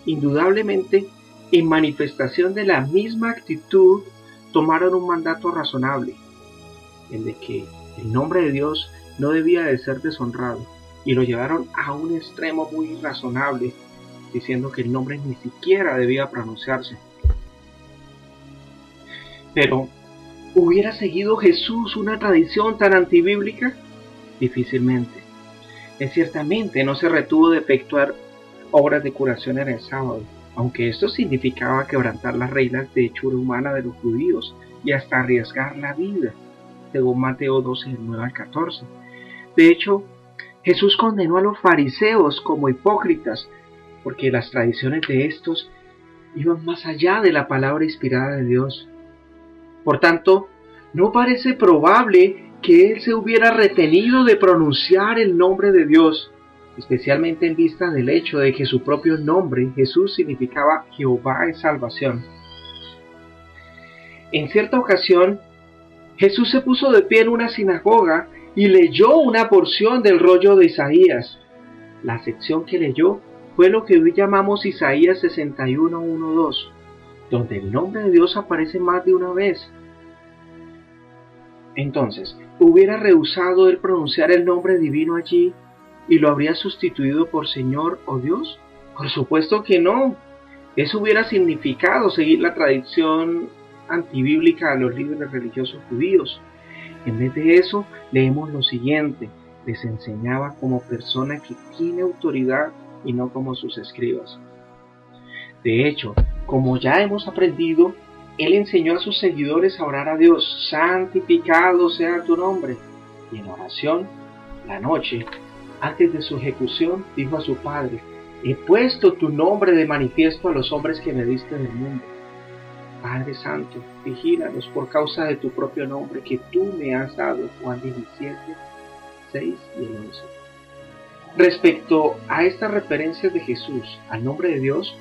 Indudablemente, en manifestación de la misma actitud, tomaron un mandato razonable, el de que el nombre de Dios no debía de ser deshonrado, y lo llevaron a un extremo muy irrazonable, diciendo que el nombre ni siquiera debía pronunciarse. Pero, ¿hubiera seguido Jesús una tradición tan antibíblica? Difícilmente. Él ciertamente no se retuvo de efectuar obras de curación en el sábado, aunque esto significaba quebrantar las reglas de hechura humana de los judíos y hasta arriesgar la vida, según Mateo 12, 9 al 14. De hecho, Jesús condenó a los fariseos como hipócritas, porque las tradiciones de estos iban más allá de la palabra inspirada de Dios. Por tanto, no parece probable que él se hubiera retenido de pronunciar el nombre de Dios, especialmente en vista del hecho de que su propio nombre, Jesús, significaba Jehová es salvación. En cierta ocasión, Jesús se puso de pie en una sinagoga y leyó una porción del rollo de Isaías. La sección que leyó fue lo que hoy llamamos Isaías 61, 1, 2, donde el nombre de Dios aparece más de una vez. Entonces, ¿hubiera rehusado él pronunciar el nombre divino allí y lo habría sustituido por Señor o Dios? Por supuesto que no. Eso hubiera significado seguir la tradición antibíblica de los líderes religiosos judíos. En vez de eso, leemos lo siguiente: les enseñaba como persona que tiene autoridad y no como sus escribas. De hecho, como ya hemos aprendido, él enseñó a sus seguidores a orar a Dios: santificado sea tu nombre. Y en oración, la noche, antes de su ejecución, dijo a su padre: he puesto tu nombre de manifiesto a los hombres que me diste del mundo. Padre Santo, vigílanos por causa de tu propio nombre que tú me has dado. Juan 17, 6 y 11. Respecto a estas referencias de Jesús al nombre de Dios,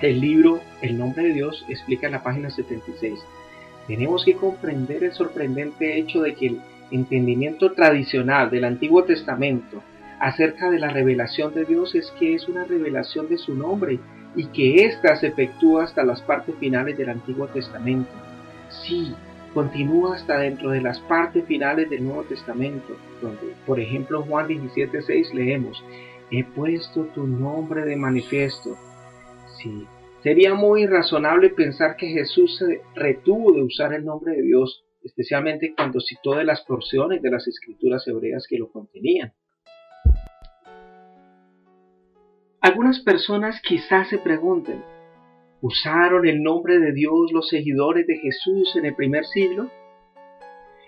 el libro El nombre de Dios explica en la página 76. Tenemos que comprender el sorprendente hecho de que el entendimiento tradicional del Antiguo Testamento acerca de la revelación de Dios es que es una revelación de su nombre y que ésta se efectúa hasta las partes finales del Antiguo Testamento. Sí, continúa hasta dentro de las partes finales del Nuevo Testamento, donde, por ejemplo, en Juan 17:6 leemos: he puesto tu nombre de manifiesto. Sí, sería muy razonable pensar que Jesús se retuvo de usar el nombre de Dios, especialmente cuando citó de las porciones de las escrituras hebreas que lo contenían. Algunas personas quizás se pregunten: ¿usaron el nombre de Dios los seguidores de Jesús en el primer siglo?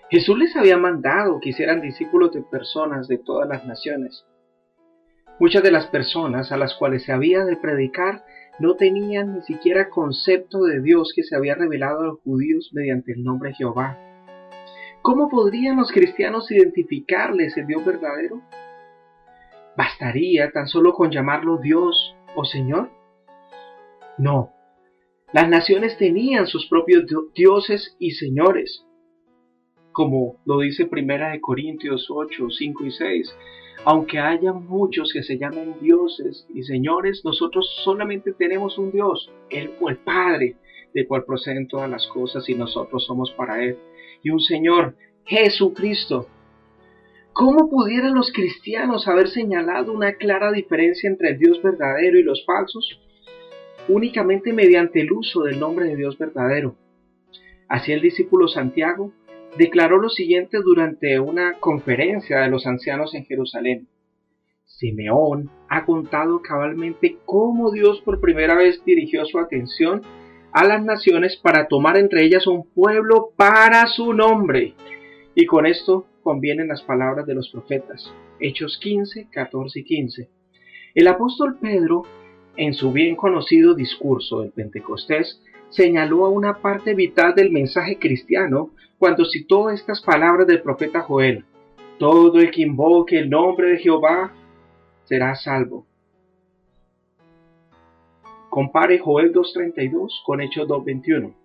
Jesús les había mandado que hicieran discípulos de personas de todas las naciones. Muchas de las personas a las cuales se había de predicar no tenían ni siquiera concepto de Dios que se había revelado a los judíos mediante el nombre Jehová. ¿Cómo podrían los cristianos identificarles el Dios verdadero? ¿Bastaría tan solo con llamarlo Dios o Señor? No. Las naciones tenían sus propios dioses y señores, como lo dice 1 Corintios 8, 5 y 6. Aunque haya muchos que se llamen dioses y señores, nosotros solamente tenemos un Dios, Él fue el Padre, del cual proceden todas las cosas y nosotros somos para Él, y un Señor, Jesucristo. ¿Cómo pudieran los cristianos haber señalado una clara diferencia entre el Dios verdadero y los falsos? Únicamente mediante el uso del nombre de Dios verdadero. Así el discípulo Santiago declaró lo siguiente durante una conferencia de los ancianos en Jerusalén: Simeón ha contado cabalmente cómo Dios por primera vez dirigió su atención a las naciones para tomar entre ellas un pueblo para su nombre. Y con esto convienen las palabras de los profetas. Hechos 15, 14 y 15. El apóstol Pedro, en su bien conocido discurso del Pentecostés, señaló a una parte vital del mensaje cristiano cuando citó estas palabras del profeta Joel: todo el que invoque el nombre de Jehová será salvo. Compare Joel 2.32 con Hechos 2.21.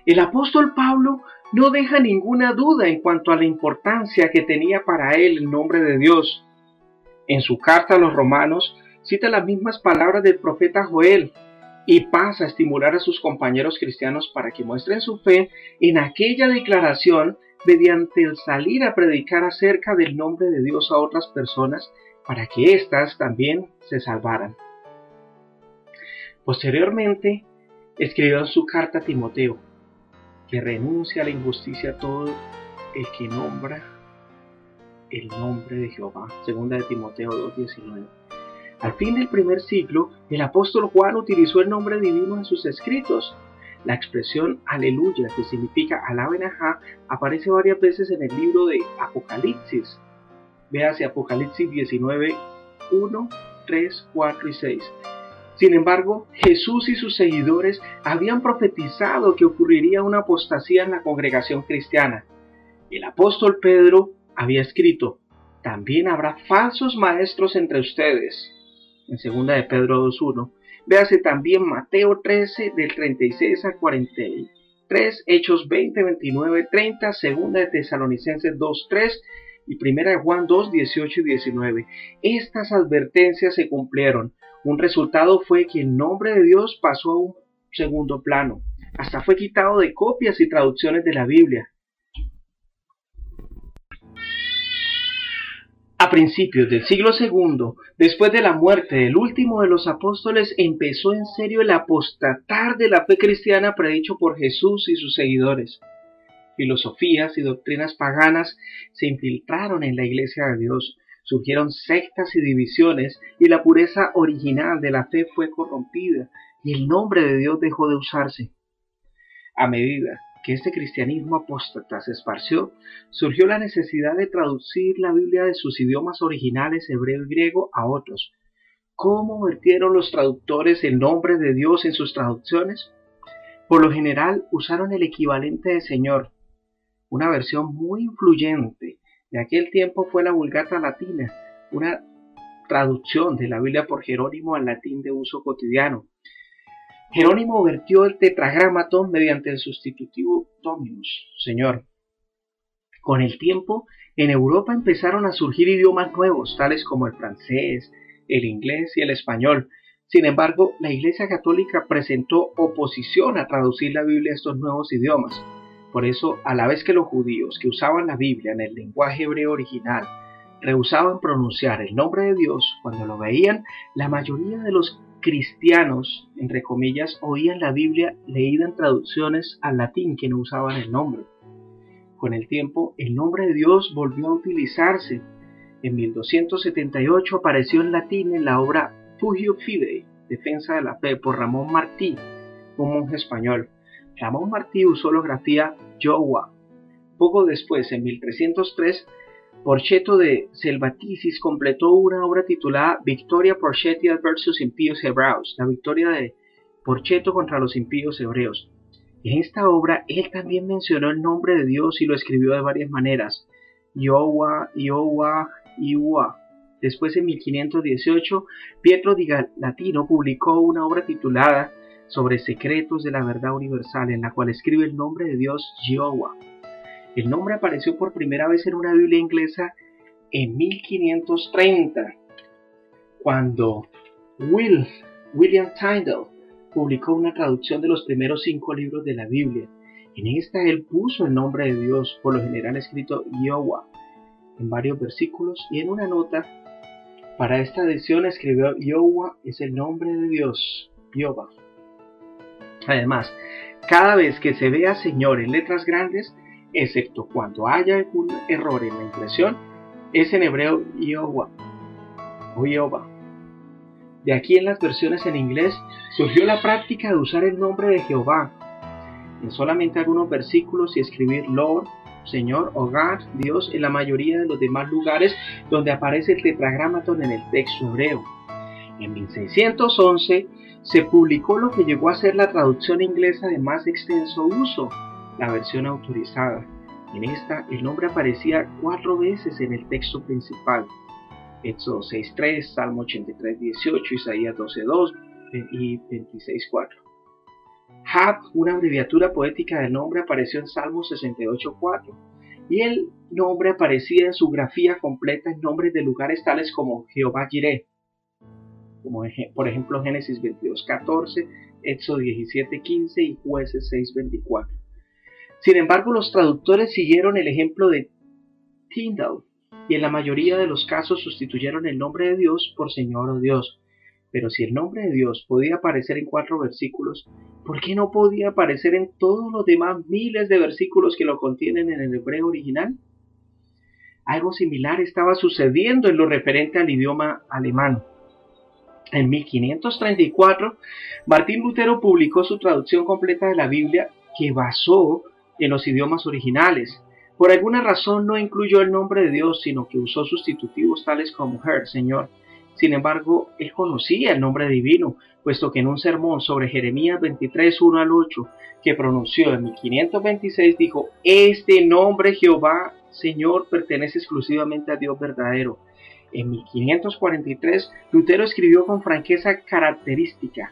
El apóstol Pablo no deja ninguna duda en cuanto a la importancia que tenía para él el nombre de Dios. En su carta a los romanos cita las mismas palabras del profeta Joel y pasa a estimular a sus compañeros cristianos para que muestren su fe en aquella declaración mediante el salir a predicar acerca del nombre de Dios a otras personas para que éstas también se salvaran. Posteriormente, escribió en su carta a Timoteo que renuncia a la injusticia a todo el que nombra el nombre de Jehová. Segunda de Timoteo 2.19. Al fin del primer siglo, el apóstol Juan utilizó el nombre divino en sus escritos. La expresión aleluya, que significa alaben a Jah, aparece varias veces en el libro de Apocalipsis. Véase Apocalipsis 19, 1, 3, 4 y 6. Sin embargo, Jesús y sus seguidores habían profetizado que ocurriría una apostasía en la congregación cristiana. El apóstol Pedro había escrito: también habrá falsos maestros entre ustedes. En 2 de Pedro 2.1. Véase también Mateo 13 del 36 al 43, Hechos 20, 29, 30, 2 de Tesalonicenses 2.3 y 1 de Juan 2, 18 y 19. Estas advertencias se cumplieron. Un resultado fue que el nombre de Dios pasó a un segundo plano. Hasta fue quitado de copias y traducciones de la Biblia. A principios del siglo II, después de la muerte del último de los apóstoles, empezó en serio el apostatar de la fe cristiana predicho por Jesús y sus seguidores. Filosofías y doctrinas paganas se infiltraron en la Iglesia de Dios, surgieron sectas y divisiones, y la pureza original de la fe fue corrompida, y el nombre de Dios dejó de usarse. A medida que este cristianismo apóstata se esparció, surgió la necesidad de traducir la Biblia de sus idiomas originales, hebreo y griego, a otros. ¿Cómo vertieron los traductores el nombre de Dios en sus traducciones? Por lo general usaron el equivalente de Señor. Una versión muy influyente de aquel tiempo fue la Vulgata Latina, una traducción de la Biblia por Jerónimo al latín de uso cotidiano. Jerónimo vertió el tetragramaton mediante el sustitutivo Dominus, Señor. Con el tiempo, en Europa empezaron a surgir idiomas nuevos, tales como el francés, el inglés y el español. Sin embargo, la Iglesia Católica presentó oposición a traducir la Biblia a estos nuevos idiomas. Por eso, a la vez que los judíos que usaban la Biblia en el lenguaje hebreo original rehusaban pronunciar el nombre de Dios cuando lo veían, la mayoría de los cristianos, entre comillas, oían la Biblia leída en traducciones al latín que no usaban el nombre. Con el tiempo, el nombre de Dios volvió a utilizarse. En 1278 apareció en latín en la obra Fugio Fidei, Defensa de la Fe, por Ramón Martí, un monje español. Ramón Martí usó la grafía Jehová. Poco después, en 1303, Porchetto de Salvaticis completó una obra titulada Victoria Porchetia versus Impíos Hebreos, la victoria de Porchetto contra los impíos hebreos. En esta obra, él también mencionó el nombre de Dios y lo escribió de varias maneras: Jehová, Jehová, Jehová. Después, en 1518, Pietro di Latino publicó una obra titulada Sobre secretos de la verdad universal, en la cual escribe el nombre de Dios Jehová. El nombre apareció por primera vez en una Biblia inglesa en 1530, cuando William Tyndale publicó una traducción de los primeros 5 libros de la Biblia. En esta él puso el nombre de Dios, por lo general escrito Jehová, en varios versículos, y en una nota para esta edición escribió Jehová es el nombre de Dios, Jehová. Además, cada vez que se vea Señor en letras grandes, excepto cuando haya algún error en la impresión, es en hebreo Jehová o Jehová. De aquí, en las versiones en inglés surgió la práctica de usar el nombre de Jehová en solamente algunos versículos y escribir Lord, Señor o God, Dios, en la mayoría de los demás lugares donde aparece el tetragramaton en el texto hebreo. En 1611 se publicó lo que llegó a ser la traducción inglesa de más extenso uso, la versión autorizada. En esta, el nombre aparecía 4 veces en el texto principal: Éxodo 6.3, Salmo 83.18, Isaías 12.2 y 26.4. Hab, una abreviatura poética del nombre, apareció en Salmo 68.4, y el nombre aparecía en su grafía completa en nombres de lugares tales como Jehová Jireh, como por ejemplo Génesis 22.14, Éxodo 17.15 y Jueces 6.24. Sin embargo, los traductores siguieron el ejemplo de Tyndale y en la mayoría de los casos sustituyeron el nombre de Dios por Señor o Dios. Pero si el nombre de Dios podía aparecer en 4 versículos, ¿por qué no podía aparecer en todos los demás miles de versículos que lo contienen en el hebreo original? Algo similar estaba sucediendo en lo referente al idioma alemán. En 1534, Martín Lutero publicó su traducción completa de la Biblia, que basó en los idiomas originales. Por alguna razón no incluyó el nombre de Dios, sino que usó sustitutivos tales como Herr, Señor. Sin embargo, él conocía el nombre divino, puesto que en un sermón sobre Jeremías 23, 1 al 8, que pronunció en 1526, dijo: este nombre Jehová, Señor, pertenece exclusivamente a Dios verdadero. En 1543, Lutero escribió con franqueza característica: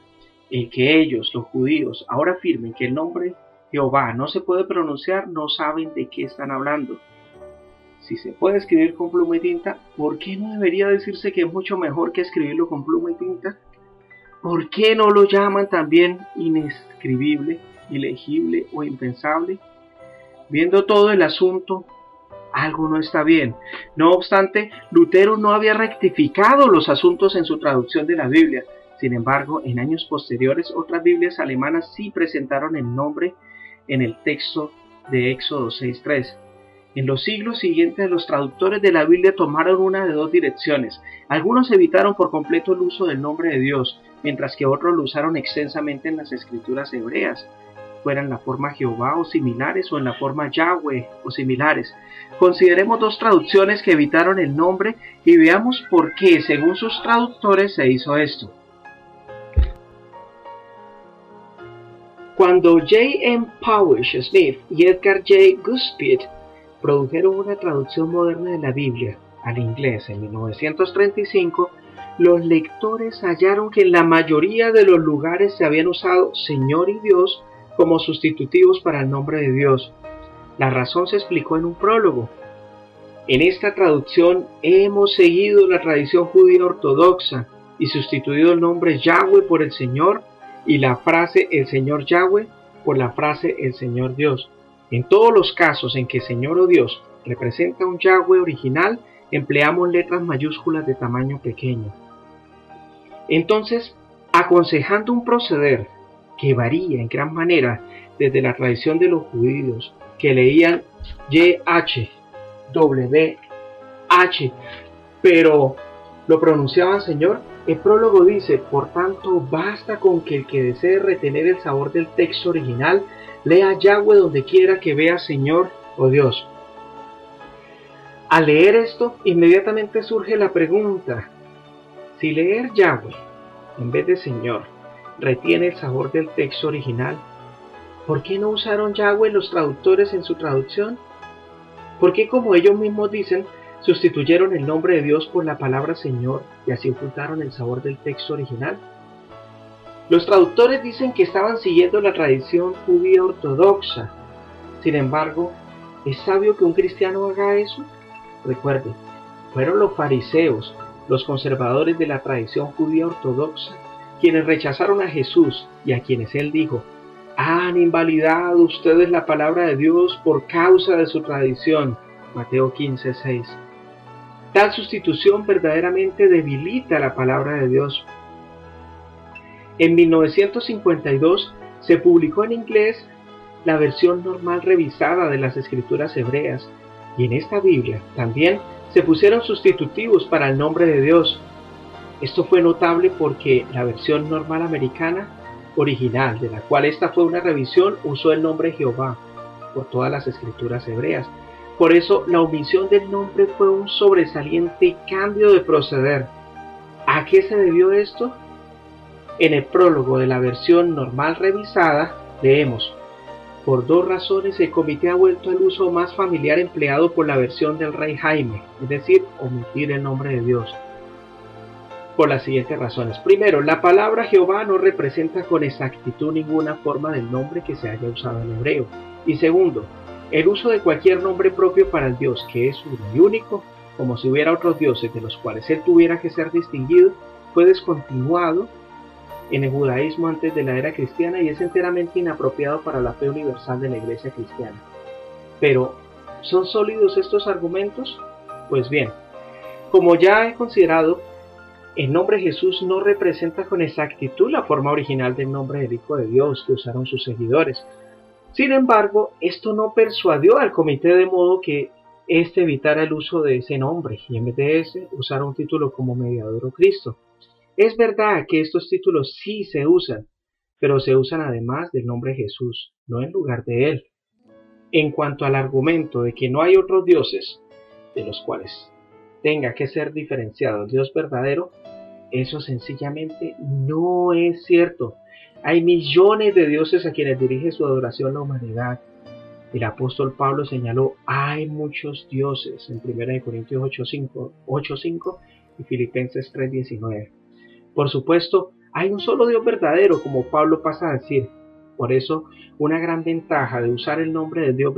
el que ellos, los judíos, ahora afirmen que el nombre Jehová no se puede pronunciar, no saben de qué están hablando. Si se puede escribir con pluma y tinta, ¿por qué no debería decirse que es mucho mejor que escribirlo con pluma y tinta? ¿Por qué no lo llaman también inescribible, ilegible o impensable? Viendo todo el asunto, algo no está bien. No obstante, Lutero no había rectificado los asuntos en su traducción de la Biblia. Sin embargo, en años posteriores, otras Biblias alemanas sí presentaron el nombre en el texto de Éxodo 6.3. En los siglos siguientes, los traductores de la Biblia tomaron una de 2 direcciones. Algunos evitaron por completo el uso del nombre de Dios, mientras que otros lo usaron extensamente en las escrituras hebreas, fuera en la forma Jehová o similares, o en la forma Yahweh o similares. Consideremos 2 traducciones que evitaron el nombre y veamos por qué, según sus traductores, se hizo esto. Cuando J. M. Powys Smith y Edgar J. Guspid produjeron una traducción moderna de la Biblia al inglés en 1935, los lectores hallaron que en la mayoría de los lugares se habían usado Señor y Dios como sustitutivos para el nombre de Dios. La razón se explicó en un prólogo. En esta traducción hemos seguido la tradición judía ortodoxa y sustituido el nombre Yahweh por el Señor y la frase el Señor Yahweh por la frase el Señor Dios. En todos los casos en que Señor o Dios representa un Yahweh original, empleamos letras mayúsculas de tamaño pequeño. Entonces, aconsejando un proceder que varía en gran manera desde la tradición de los judíos que leían YHWH, pero lo pronunciaban Señor, el prólogo dice: por tanto, basta con que el que desee retener el sabor del texto original lea Yahweh donde quiera que vea Señor o Dios. Al leer esto, inmediatamente surge la pregunta: si leer Yahweh en vez de Señor retiene el sabor del texto original, ¿por qué no usaron Yahweh los traductores en su traducción? ¿Por qué, como ellos mismos dicen, sustituyeron el nombre de Dios por la palabra Señor y así ocultaron el sabor del texto original? Los traductores dicen que estaban siguiendo la tradición judía ortodoxa. Sin embargo, ¿es sabio que un cristiano haga eso? Recuerde, fueron los fariseos, los conservadores de la tradición judía ortodoxa, quienes rechazaron a Jesús y a quienes él dijo: han invalidado ustedes la palabra de Dios por causa de su tradición. Mateo 15:6. Tal sustitución verdaderamente debilita la palabra de Dios. En 1952 se publicó en inglés la versión normal revisada de las escrituras hebreas, y en esta Biblia también se pusieron sustitutivos para el nombre de Dios. Esto fue notable porque la versión normal americana original, de la cual esta fue una revisión, usó el nombre Jehová por todas las escrituras hebreas. Por eso la omisión del nombre fue un sobresaliente cambio de proceder. ¿A qué se debió esto? En el prólogo de la versión normal revisada leemos: por dos razones el comité ha vuelto al uso más familiar empleado por la versión del rey Jaime, es decir, omitir el nombre de Dios. Por las siguientes razones. Primero, la palabra Jehová no representa con exactitud ninguna forma del nombre que se haya usado en hebreo. Y segundo, el uso de cualquier nombre propio para el Dios que es uno y único, como si hubiera otros dioses de los cuales él tuviera que ser distinguido, fue descontinuado en el judaísmo antes de la era cristiana y es enteramente inapropiado para la fe universal de la iglesia cristiana. Pero, ¿son sólidos estos argumentos? Pues bien, como ya he considerado, el nombre Jesús no representa con exactitud la forma original del nombre del Hijo de Dios que usaron sus seguidores. Sin embargo, esto no persuadió al comité de modo que éste evitara el uso de ese nombre y en vez de ese usara un título como mediador o Cristo. Es verdad que estos títulos sí se usan, pero se usan además del nombre Jesús, no en lugar de él. En cuanto al argumento de que no hay otros dioses de los cuales tenga que ser diferenciado el Dios verdadero, eso sencillamente no es cierto. Hay millones de dioses a quienes dirige su adoración la humanidad. El apóstol Pablo señaló: hay muchos dioses en 1 Corintios 8:5 y Filipenses 3:19. Por supuesto, hay un solo Dios verdadero, como Pablo pasa a decir. Por eso, una gran ventaja de usar el nombre de Dios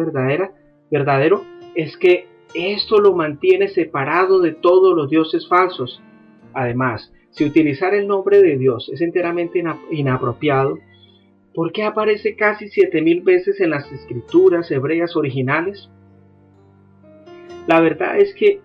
verdadero es que esto lo mantiene separado de todos los dioses falsos. Además, si utilizar el nombre de Dios es enteramente inapropiado, ¿por qué aparece casi 7000 veces en las escrituras hebreas originales? La verdad es que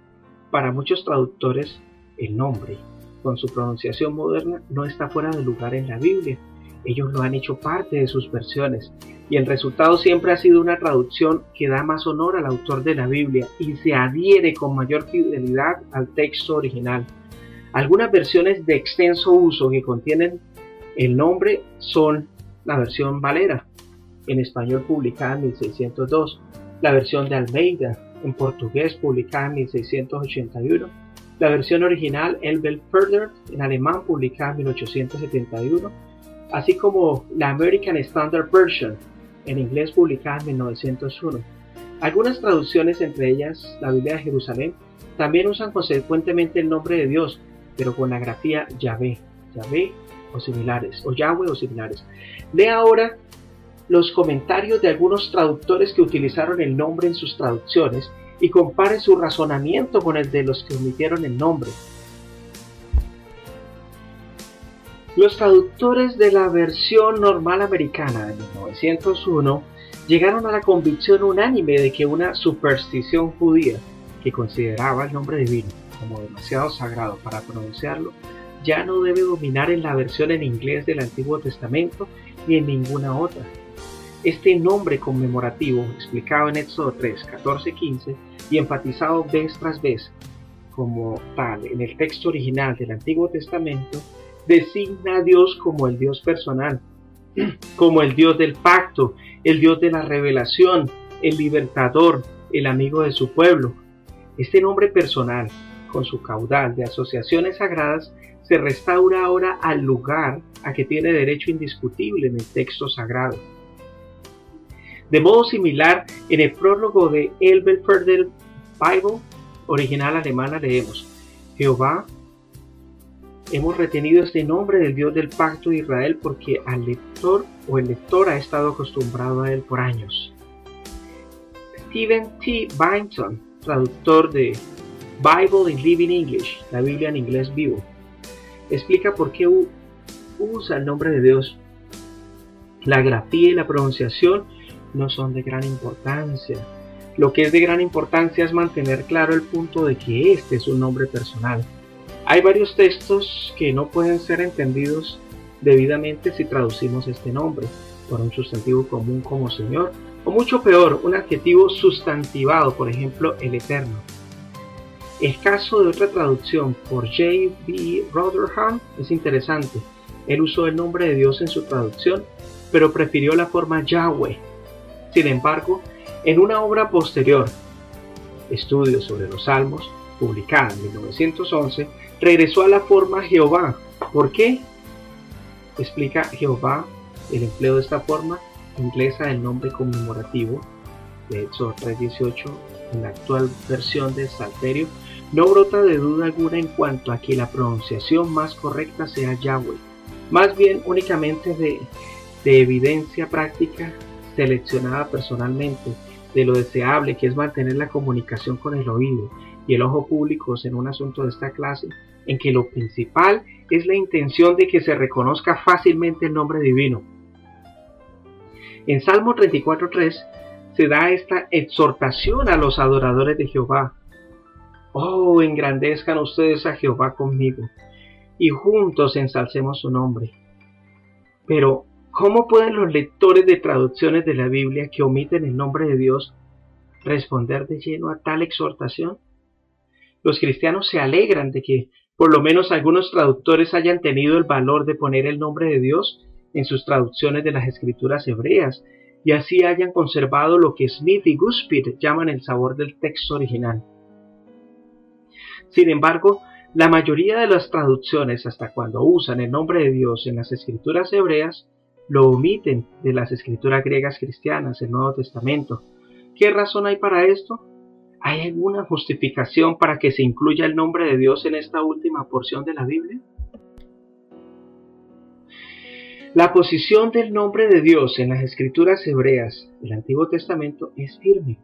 para muchos traductores el nombre, con su pronunciación moderna, no está fuera de lugar en la Biblia. Ellos lo han hecho parte de sus versiones y el resultado siempre ha sido una traducción que da más honor al autor de la Biblia y se adhiere con mayor fidelidad al texto original. Algunas versiones de extenso uso que contienen el nombre son la versión Valera, en español publicada en 1602, la versión de Almeida, en portugués publicada en 1681, la versión original Elberfelder, en alemán publicada en 1871, así como la American Standard Version, en inglés publicada en 1901. Algunas traducciones, entre ellas la Biblia de Jerusalén, también usan consecuentemente el nombre de Dios, pero con la grafía Yahvé o similares, o Yahweh o similares. Lea ahora los comentarios de algunos traductores que utilizaron el nombre en sus traducciones y compare su razonamiento con el de los que omitieron el nombre. Los traductores de la versión normal americana de 1901 llegaron a la convicción unánime de que una superstición judía que consideraba el nombre divino como demasiado sagrado para pronunciarlo, ya no debe dominar en la versión en inglés del Antiguo Testamento ni en ninguna otra. Este nombre conmemorativo, explicado en Éxodo 3, 14, 15 y enfatizado vez tras vez como tal en el texto original del Antiguo Testamento, designa a Dios como el Dios personal, como el Dios del pacto, el Dios de la revelación, el libertador, el amigo de su pueblo. Este nombre personal, con su caudal de asociaciones sagradas, se restaura ahora al lugar a que tiene derecho indiscutible en el texto sagrado. De modo similar, en el prólogo de Elberfelder Bible, original alemana, leemos: Jehová, hemos retenido este nombre del Dios del pacto de Israel porque al lector o el lector ha estado acostumbrado a él por años. Stephen T. Byington, traductor de Bible in Living English, la Biblia en inglés vivo, explica por qué usa el nombre de Dios. La grafía y la pronunciación no son de gran importancia. Lo que es de gran importancia es mantener claro el punto de que este es un nombre personal. Hay varios textos que no pueden ser entendidos debidamente si traducimos este nombre por un sustantivo común como Señor, o mucho peor, un adjetivo sustantivado, por ejemplo, el Eterno. El caso de otra traducción por J. B. Rotherham es interesante. Él usó el nombre de Dios en su traducción, pero prefirió la forma Yahweh. Sin embargo, en una obra posterior, Estudios sobre los Salmos, publicada en 1911, regresó a la forma Jehová. ¿Por qué? Explica Jehová el empleo de esta forma inglesa del nombre conmemorativo de Éxodo 3:18 en la actual versión de Salterio. No brota de duda alguna en cuanto a que la pronunciación más correcta sea Yahweh, más bien únicamente de evidencia práctica seleccionada personalmente de lo deseable que es mantener la comunicación con el oído y el ojo públicos en un asunto de esta clase, en que lo principal es la intención de que se reconozca fácilmente el nombre divino. En Salmo 34:3 se da esta exhortación a los adoradores de Jehová: oh, engrandezcan ustedes a Jehová conmigo, y juntos ensalcemos su nombre. Pero, ¿cómo pueden los lectores de traducciones de la Biblia que omiten el nombre de Dios responder de lleno a tal exhortación? Los cristianos se alegran de que por lo menos algunos traductores hayan tenido el valor de poner el nombre de Dios en sus traducciones de las escrituras hebreas, y así hayan conservado lo que Smith y Guspir llaman el sabor del texto original. Sin embargo, la mayoría de las traducciones, hasta cuando usan el nombre de Dios en las escrituras hebreas, lo omiten de las escrituras griegas cristianas, el Nuevo Testamento. ¿Qué razón hay para esto? ¿Hay alguna justificación para que se incluya el nombre de Dios en esta última porción de la Biblia? La posición del nombre de Dios en las escrituras hebreas del Antiguo Testamento es firme.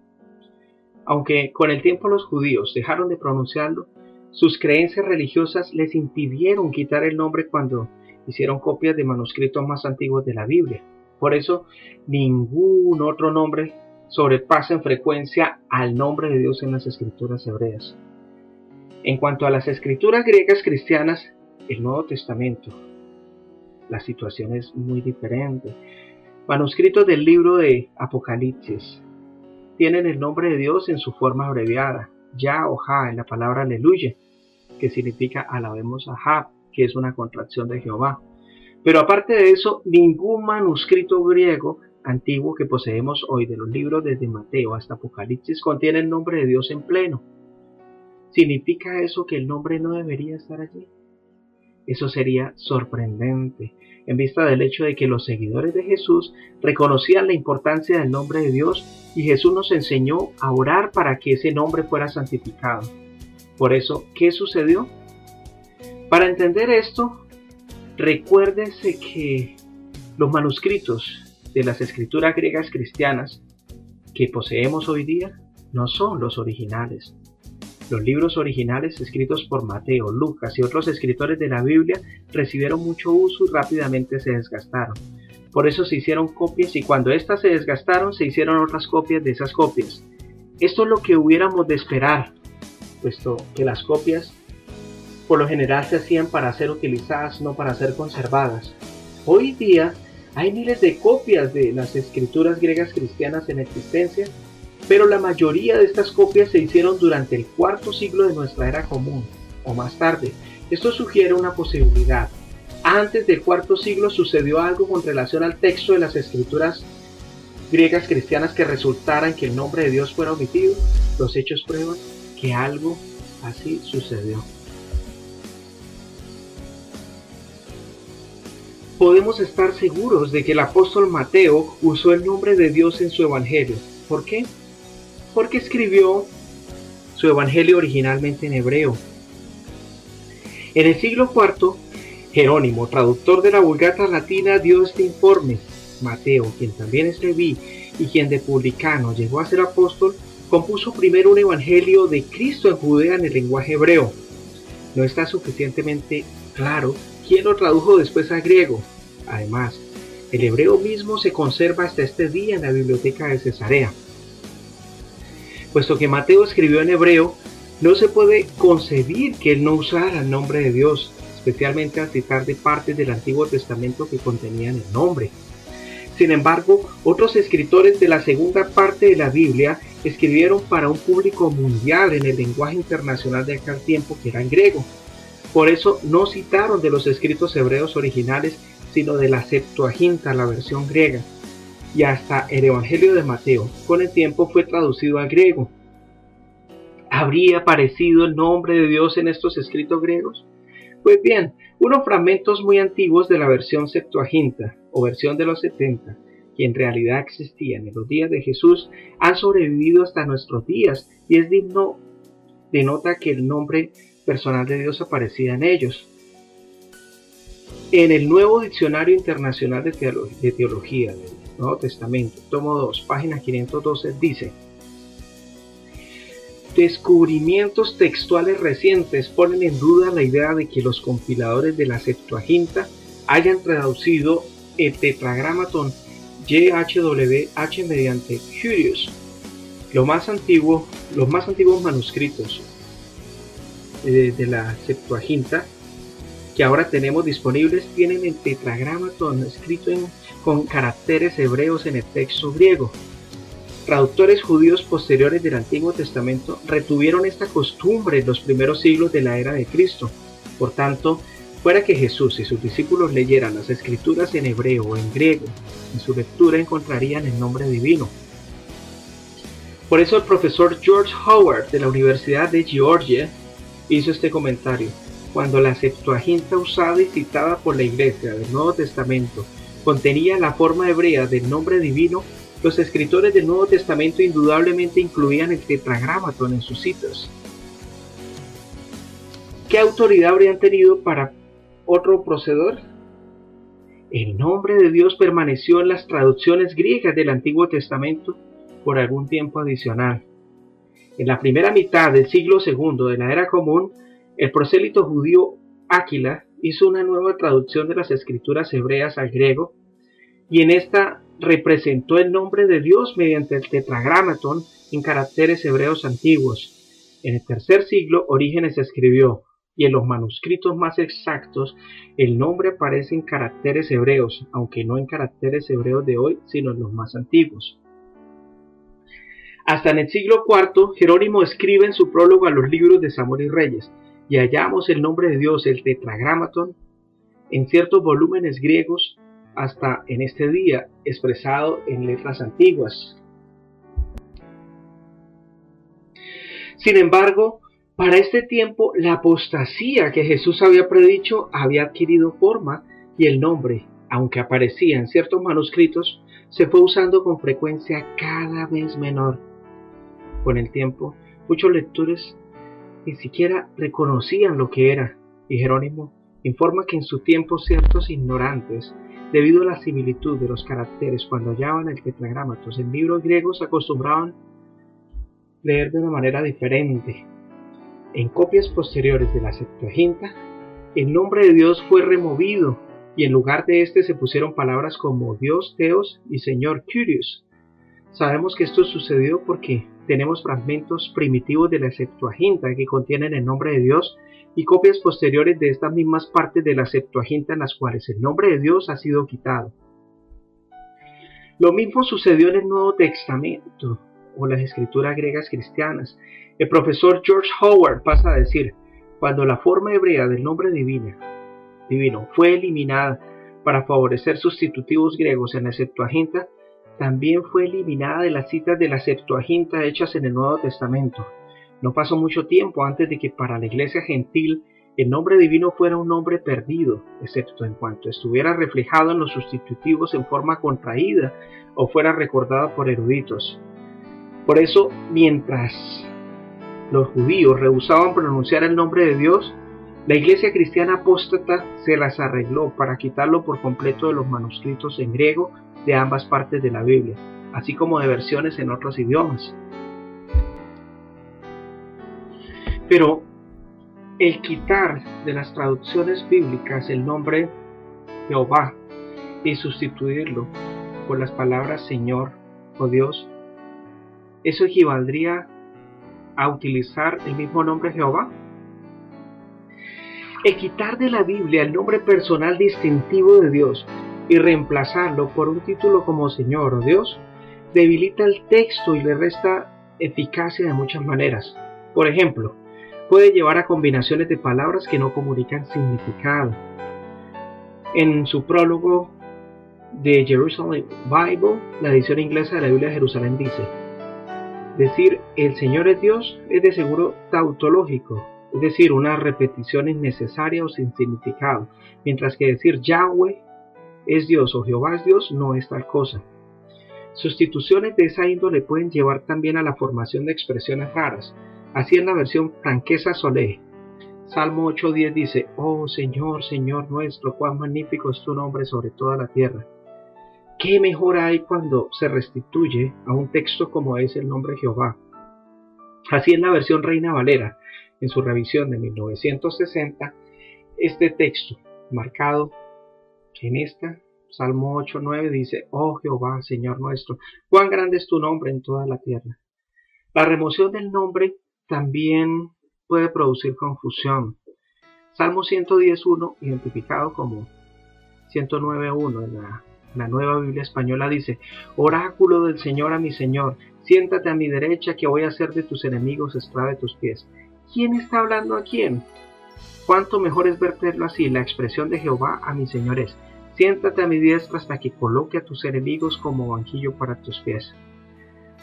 Aunque con el tiempo los judíos dejaron de pronunciarlo, sus creencias religiosas les impidieron quitar el nombre cuando hicieron copias de manuscritos más antiguos de la Biblia. Por eso, ningún otro nombre sobrepasa en frecuencia al nombre de Dios en las escrituras hebreas. En cuanto a las escrituras griegas cristianas, el Nuevo Testamento, la situación es muy diferente. Manuscritos del libro de Apocalipsis tienen el nombre de Dios en su forma abreviada, Ya o Ja, en la palabra aleluya, que significa alabemos a Ja, que es una contracción de Jehová. Pero aparte de eso, ningún manuscrito griego antiguo que poseemos hoy, de los libros desde Mateo hasta Apocalipsis, contiene el nombre de Dios en pleno. ¿Significa eso que el nombre no debería estar allí? Eso sería sorprendente, en vista del hecho de que los seguidores de Jesús reconocían la importancia del nombre de Dios, y Jesús nos enseñó a orar para que ese nombre fuera santificado. Por eso, ¿qué sucedió? Para entender esto, recuérdese que los manuscritos de las escrituras griegas cristianas que poseemos hoy día no son los originales. Los libros originales escritos por Mateo, Lucas y otros escritores de la Biblia recibieron mucho uso y rápidamente se desgastaron. Por eso se hicieron copias y cuando éstas se desgastaron se hicieron otras copias de esas copias. Esto es lo que hubiéramos de esperar, puesto que las copias por lo general se hacían para ser utilizadas, no para ser conservadas. Hoy día hay miles de copias de las escrituras griegas cristianas en existencia, pero la mayoría de estas copias se hicieron durante el cuarto siglo de nuestra era común, o más tarde. Esto sugiere una posibilidad. Antes del cuarto siglo sucedió algo con relación al texto de las escrituras griegas cristianas que resultara en que el nombre de Dios fuera omitido. Los hechos prueban que algo así sucedió. Podemos estar seguros de que el apóstol Mateo usó el nombre de Dios en su evangelio. ¿Por qué? Porque escribió su evangelio originalmente en hebreo. En el siglo IV, Jerónimo, traductor de la Vulgata latina, dio este informe. Mateo, quien también es leví y quien de publicano llegó a ser apóstol, compuso primero un evangelio de Cristo en Judea en el lenguaje hebreo. No está suficientemente claro quién lo tradujo después al griego. Además, el hebreo mismo se conserva hasta este día en la biblioteca de Cesarea. Puesto que Mateo escribió en hebreo, no se puede concebir que él no usara el nombre de Dios, especialmente al citar de partes del Antiguo Testamento que contenían el nombre. Sin embargo, otros escritores de la segunda parte de la Biblia escribieron para un público mundial en el lenguaje internacional de aquel tiempo, que era en griego. Por eso no citaron de los escritos hebreos originales, sino de la Septuaginta, la versión griega. Y hasta el Evangelio de Mateo, con el tiempo, fue traducido al griego. ¿Habría aparecido el nombre de Dios en estos escritos griegos? Pues bien, unos fragmentos muy antiguos de la versión Septuaginta, o versión de los 70, que en realidad existían en los días de Jesús, han sobrevivido hasta nuestros días, y es digno de nota que el nombre personal de Dios aparecía en ellos. En el Nuevo Diccionario Internacional de Teología del Nuevo Testamento, tomo 2, página 512, dice: descubrimientos textuales recientes ponen en duda la idea de que los compiladores de la Septuaginta hayan traducido el Tetragrámaton YHWH mediante Curious. Los más antiguos manuscritos de la Septuaginta que ahora tenemos disponibles tienen el Tetragrámaton escrito con caracteres hebreos en el texto griego. Traductores judíos posteriores del Antiguo Testamento retuvieron esta costumbre en los primeros siglos de la era de Cristo. Por tanto, fuera que Jesús y sus discípulos leyeran las escrituras en hebreo o en griego, en su lectura encontrarían el nombre divino. Por eso el profesor George Howard de la Universidad de Georgia hizo este comentario: cuando la Septuaginta usada y citada por la Iglesia del Nuevo Testamento contenía la forma hebrea del nombre divino, los escritores del Nuevo Testamento indudablemente incluían el Tetragrámaton en sus citas. ¿Qué autoridad habrían tenido para otro proceder? El nombre de Dios permaneció en las traducciones griegas del Antiguo Testamento por algún tiempo adicional. En la primera mitad del siglo II de la era común, el prosélito judío Áquila hizo una nueva traducción de las escrituras hebreas al griego, y en esta representó el nombre de Dios mediante el Tetragrámaton en caracteres hebreos antiguos. En el tercer siglo, Orígenes escribió: y en los manuscritos más exactos, el nombre aparece en caracteres hebreos, aunque no en caracteres hebreos de hoy, sino en los más antiguos. Hasta en el siglo IV, Jerónimo escribe en su prólogo a los libros de Samuel y Reyes: y hallamos el nombre de Dios, el Tetragrámaton, en ciertos volúmenes griegos, hasta en este día, expresado en letras antiguas. Sin embargo, para este tiempo, la apostasía que Jesús había predicho había adquirido forma, y el nombre, aunque aparecía en ciertos manuscritos, se fue usando con frecuencia cada vez menor. Con el tiempo, muchos lectores ni siquiera reconocían lo que era, y Jerónimo informa que en su tiempo ciertos ignorantes, debido a la similitud de los caracteres cuando hallaban el Tetragrámaton en libros griegos, acostumbraban leer de una manera diferente. En copias posteriores de la Septuaginta, el nombre de Dios fue removido y en lugar de este se pusieron palabras como Dios, Theos y Señor, Kyrios. Sabemos que esto sucedió porque tenemos fragmentos primitivos de la Septuaginta que contienen el nombre de Dios y copias posteriores de estas mismas partes de la Septuaginta en las cuales el nombre de Dios ha sido quitado. Lo mismo sucedió en el Nuevo Testamento o las escrituras griegas cristianas. El profesor George Howard pasa a decir: cuando la forma hebrea del nombre divino fue eliminada para favorecer sustitutivos griegos en la Septuaginta, también fue eliminada de las citas de la Septuaginta hechas en el Nuevo Testamento. No pasó mucho tiempo antes de que para la iglesia gentil el nombre divino fuera un nombre perdido, excepto en cuanto estuviera reflejado en los sustitutivos en forma contraída o fuera recordado por eruditos. Por eso, mientras los judíos rehusaban pronunciar el nombre de Dios, la iglesia cristiana apóstata se las arregló para quitarlo por completo de los manuscritos en griego de ambas partes de la Biblia, así como de versiones en otros idiomas. Pero el quitar de las traducciones bíblicas el nombre Jehová y sustituirlo por las palabras Señor o Dios, ¿eso equivaldría a utilizar el mismo nombre Jehová? El quitar de la Biblia el nombre personal distintivo de Dios y reemplazarlo por un título como Señor o Dios debilita el texto y le resta eficacia de muchas maneras. Por ejemplo, puede llevar a combinaciones de palabras que no comunican significado. En su prólogo de Jerusalem Bible, la edición inglesa de la Biblia de Jerusalén dice: decir el Señor es Dios es de seguro tautológico, es decir, una repetición innecesaria o sin significado, mientras que decir Yahweh es Dios o Jehová es Dios no es tal cosa. Sustituciones de esa índole pueden llevar también a la formación de expresiones raras. Así en la versión franquesa Solé, Salmo 8:10 dice: oh Señor, Señor nuestro, cuán magnífico es tu nombre sobre toda la tierra. ¿Qué mejor hay cuando se restituye a un texto como es el nombre Jehová? Así en la versión Reina Valera, en su revisión de 1960, este texto, marcado en esta, Salmo 8:9, dice: oh Jehová, Señor nuestro, cuán grande es tu nombre en toda la tierra. La remoción del nombre también puede producir confusión. Salmo 110:1, identificado como 109:1 en la Nueva Biblia Española, dice: oráculo del Señor a mi Señor, siéntate a mi derecha, que voy a hacer de tus enemigos estrado de tus pies. ¿Quién está hablando a quién? Cuánto mejor es verterlo así. La expresión de Jehová a mi Señor es: siéntate a mi diestra hasta que coloque a tus enemigos como banquillo para tus pies.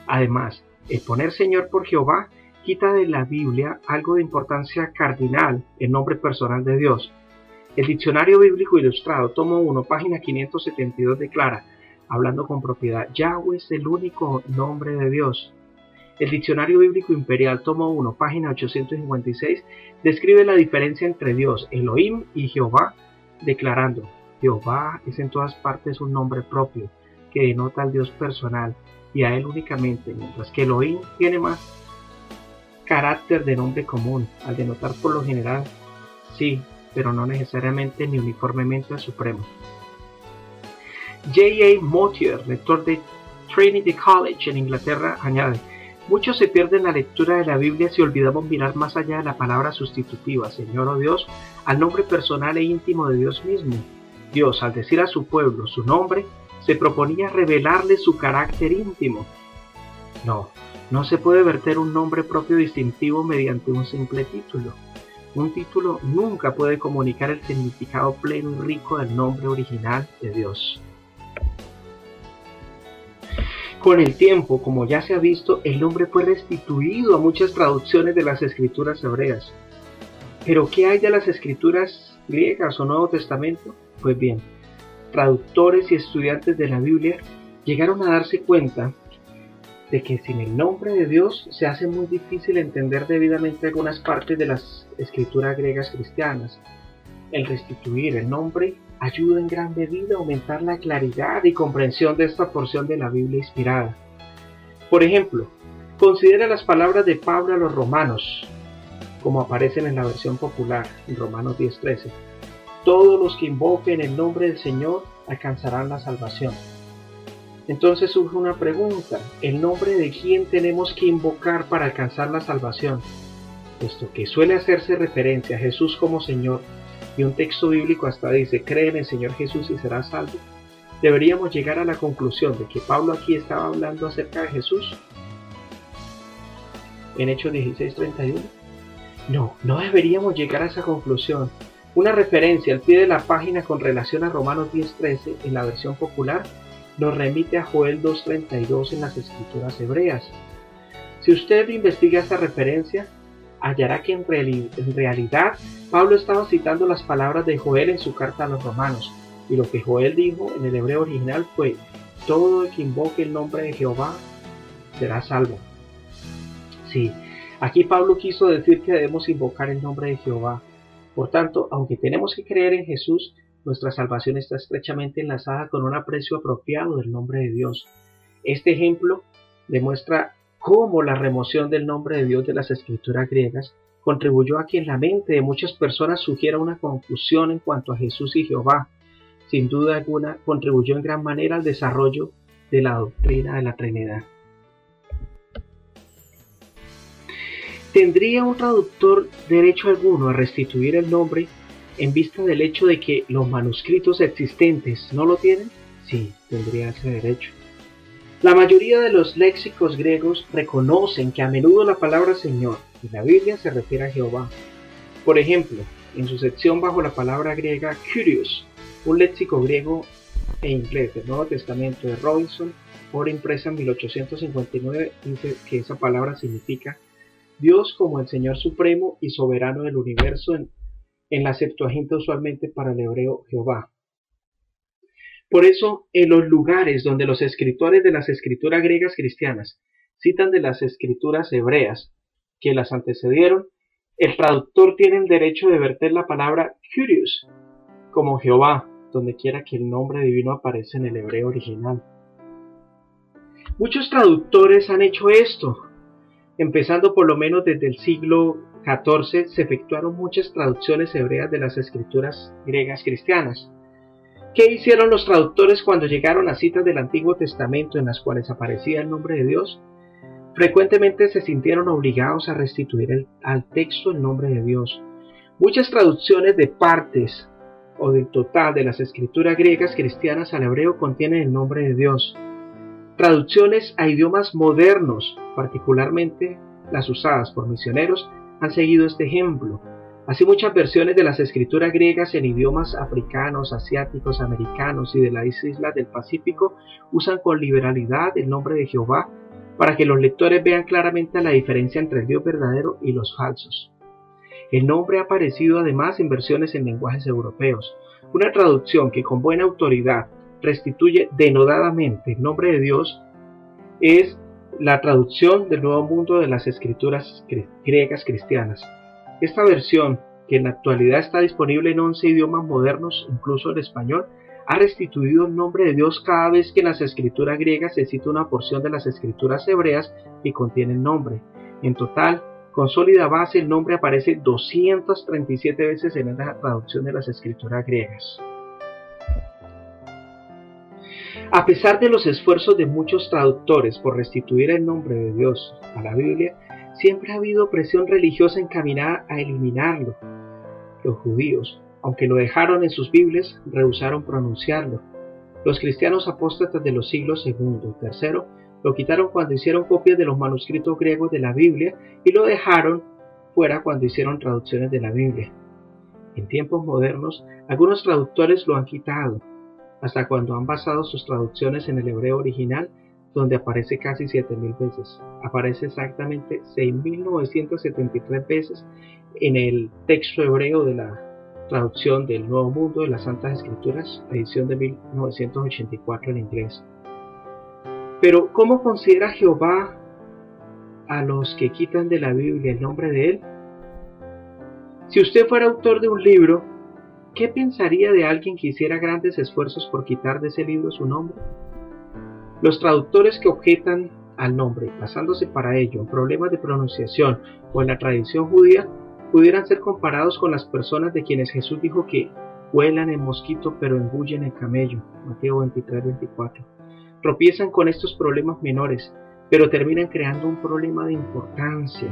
Además, el poner Señor por Jehová quita de la Biblia algo de importancia cardinal, el nombre personal de Dios. El Diccionario Bíblico Ilustrado, tomo 1, página 572, declara, hablando con propiedad: Yahweh es el único nombre de Dios. El Diccionario Bíblico Imperial, tomo 1, página 856, describe la diferencia entre Dios, Elohim, y Jehová, declarando: Jehová es en todas partes un nombre propio, que denota al Dios personal, y a él únicamente, mientras que Elohim tiene más carácter de nombre común, al denotar por lo general, sí, pero no necesariamente ni uniformemente al Supremo. J.A. Motyer, rector de Trinity College en Inglaterra, añade: mucho se pierde en la lectura de la Biblia si olvidamos mirar más allá de la palabra sustitutiva, Señor o Dios, al nombre personal e íntimo de Dios mismo. Dios, al decir a su pueblo su nombre, se proponía revelarle su carácter íntimo. No se puede verter un nombre propio distintivo mediante un simple título. Un título nunca puede comunicar el significado pleno y rico del nombre original de Dios. Con el tiempo, como ya se ha visto, el nombre fue restituido a muchas traducciones de las escrituras hebreas. ¿Pero qué hay de las escrituras griegas o Nuevo Testamento? Pues bien, traductores y estudiantes de la Biblia llegaron a darse cuenta de que sin el nombre de Dios se hace muy difícil entender debidamente algunas partes de las escrituras griegas cristianas. El restituir el nombre ayuda en gran medida a aumentar la claridad y comprensión de esta porción de la Biblia inspirada. Por ejemplo, considera las palabras de Pablo a los romanos, como aparecen en la versión popular, en Romanos 10:13. todos los que invoquen el nombre del Señor alcanzarán la salvación. Entonces surge una pregunta: ¿el nombre de quién tenemos que invocar para alcanzar la salvación? Puesto que suele hacerse referencia a Jesús como Señor, y un texto bíblico hasta dice: cree en el Señor Jesús y serás salvo, deberíamos llegar a la conclusión de que Pablo aquí estaba hablando acerca de Jesús en Hechos 16:31. No deberíamos llegar a esa conclusión. Una referencia al pie de la página con relación a Romanos 10:13 en la versión popular nos remite a Joel 2:32 en las escrituras hebreas. Si usted investiga esta referencia, hallará que en realidad Pablo estaba citando las palabras de Joel en su carta a los romanos, y lo que Joel dijo en el hebreo original fue: todo el que invoque el nombre de Jehová será salvo. Sí, aquí Pablo quiso decir que debemos invocar el nombre de Jehová. Por tanto, aunque tenemos que creer en Jesús, nuestra salvación está estrechamente enlazada con un aprecio apropiado del nombre de Dios. Este ejemplo demuestra cómo la remoción del nombre de Dios de las escrituras griegas contribuyó a que en la mente de muchas personas surgiera una confusión en cuanto a Jesús y Jehová. Sin duda alguna, contribuyó en gran manera al desarrollo de la doctrina de la Trinidad. ¿Tendría un traductor derecho alguno a restituir el nombre en vista del hecho de que los manuscritos existentes no lo tienen? Sí, tendría ese derecho. La mayoría de los léxicos griegos reconocen que a menudo la palabra Señor en la Biblia se refiere a Jehová. Por ejemplo, en su sección bajo la palabra griega Kyrios, un léxico griego e inglés del Nuevo Testamento de Robinson, obra impresa en 1859, dice que esa palabra significa Dios como el Señor Supremo y Soberano del Universo, en la Septuaginta usualmente para el hebreo Jehová. Por eso, en los lugares donde los escritores de las escrituras griegas cristianas citan de las escrituras hebreas que las antecedieron, el traductor tiene el derecho de verter la palabra Kyrios como Jehová, donde quiera que el nombre divino aparece en el hebreo original. Muchos traductores han hecho esto. Empezando por lo menos desde el siglo XIV, se efectuaron muchas traducciones hebreas de las escrituras griegas cristianas. ¿Qué hicieron los traductores cuando llegaron a citas del Antiguo Testamento en las cuales aparecía el nombre de Dios? Frecuentemente se sintieron obligados a restituir al texto el nombre de Dios. Muchas traducciones de partes o del total de las escrituras griegas cristianas al hebreo contienen el nombre de Dios. Traducciones a idiomas modernos, particularmente las usadas por misioneros, han seguido este ejemplo. Así muchas versiones de las escrituras griegas en idiomas africanos, asiáticos, americanos y de las islas del Pacífico usan con liberalidad el nombre de Jehová para que los lectores vean claramente la diferencia entre el Dios verdadero y los falsos. El nombre ha aparecido además en versiones en lenguajes europeos. Una traducción que con buena autoridad restituye denodadamente el nombre de Dios es la traducción del Nuevo Mundo de las escrituras griegas cristianas. Esta versión, que en la actualidad está disponible en 11 idiomas modernos, incluso en español, ha restituido el nombre de Dios cada vez que en las escrituras griegas se cita una porción de las escrituras hebreas que contiene el nombre. En total, con sólida base, el nombre aparece 237 veces en la traducción de las escrituras griegas. A pesar de los esfuerzos de muchos traductores por restituir el nombre de Dios a la Biblia, siempre ha habido presión religiosa encaminada a eliminarlo. Los judíos, aunque lo dejaron en sus Biblias, rehusaron pronunciarlo. Los cristianos apóstatas de los siglos II y III lo quitaron cuando hicieron copias de los manuscritos griegos de la Biblia y lo dejaron fuera cuando hicieron traducciones de la Biblia. En tiempos modernos, algunos traductores lo han quitado, hasta cuando han basado sus traducciones en el hebreo original, donde aparece casi 7.000 veces. Aparece exactamente 6.973 veces en el texto hebreo de la traducción del Nuevo Mundo de las Santas Escrituras, edición de 1984 en inglés. Pero, ¿cómo considera Jehová a los que quitan de la Biblia el nombre de Él? Si usted fuera autor de un libro, ¿qué pensaría de alguien que hiciera grandes esfuerzos por quitar de ese libro su nombre? Los traductores que objetan al nombre, basándose para ello en problemas de pronunciación o en la tradición judía, pudieran ser comparados con las personas de quienes Jesús dijo que Vuelan en mosquito pero engullen el camello. Mateo 23-24. Tropiezan con estos problemas menores, pero terminan creando un problema de importancia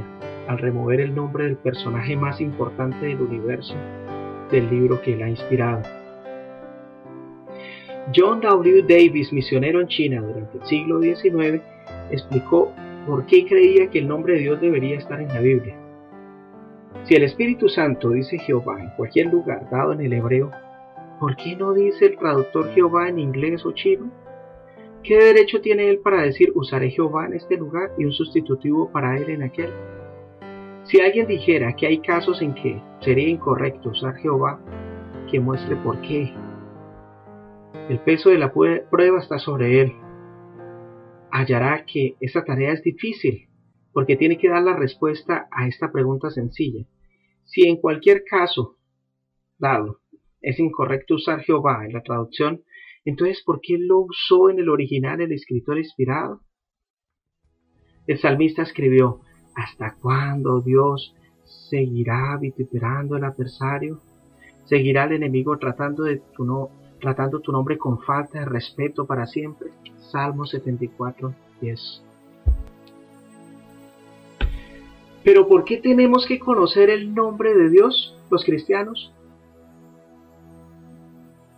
al remover el nombre del personaje más importante del universo del libro que él ha inspirado. John W. Davis, misionero en China durante el siglo XIX, explicó por qué creía que el nombre de Dios debería estar en la Biblia. Si el Espíritu Santo dice Jehová en cualquier lugar dado en el hebreo, ¿por qué no dice el traductor Jehová en inglés o chino? ¿Qué derecho tiene él para decir usaré Jehová en este lugar y un sustitutivo para él en aquel? Si alguien dijera que hay casos en que sería incorrecto usar Jehová, que muestre por qué. El peso de la prueba está sobre él. Hallará que esa tarea es difícil, porque tiene que dar la respuesta a esta pregunta sencilla. Si en cualquier caso dado es incorrecto usar Jehová en la traducción, entonces ¿por qué lo usó en el original el escritor inspirado? El salmista escribió: ¿hasta cuándo Dios seguirá vituperando al adversario? ¿Seguirá el enemigo tratando tu nombre con falta de respeto para siempre? Salmo 74:10. ¿Pero por qué tenemos que conocer el nombre de Dios, los cristianos?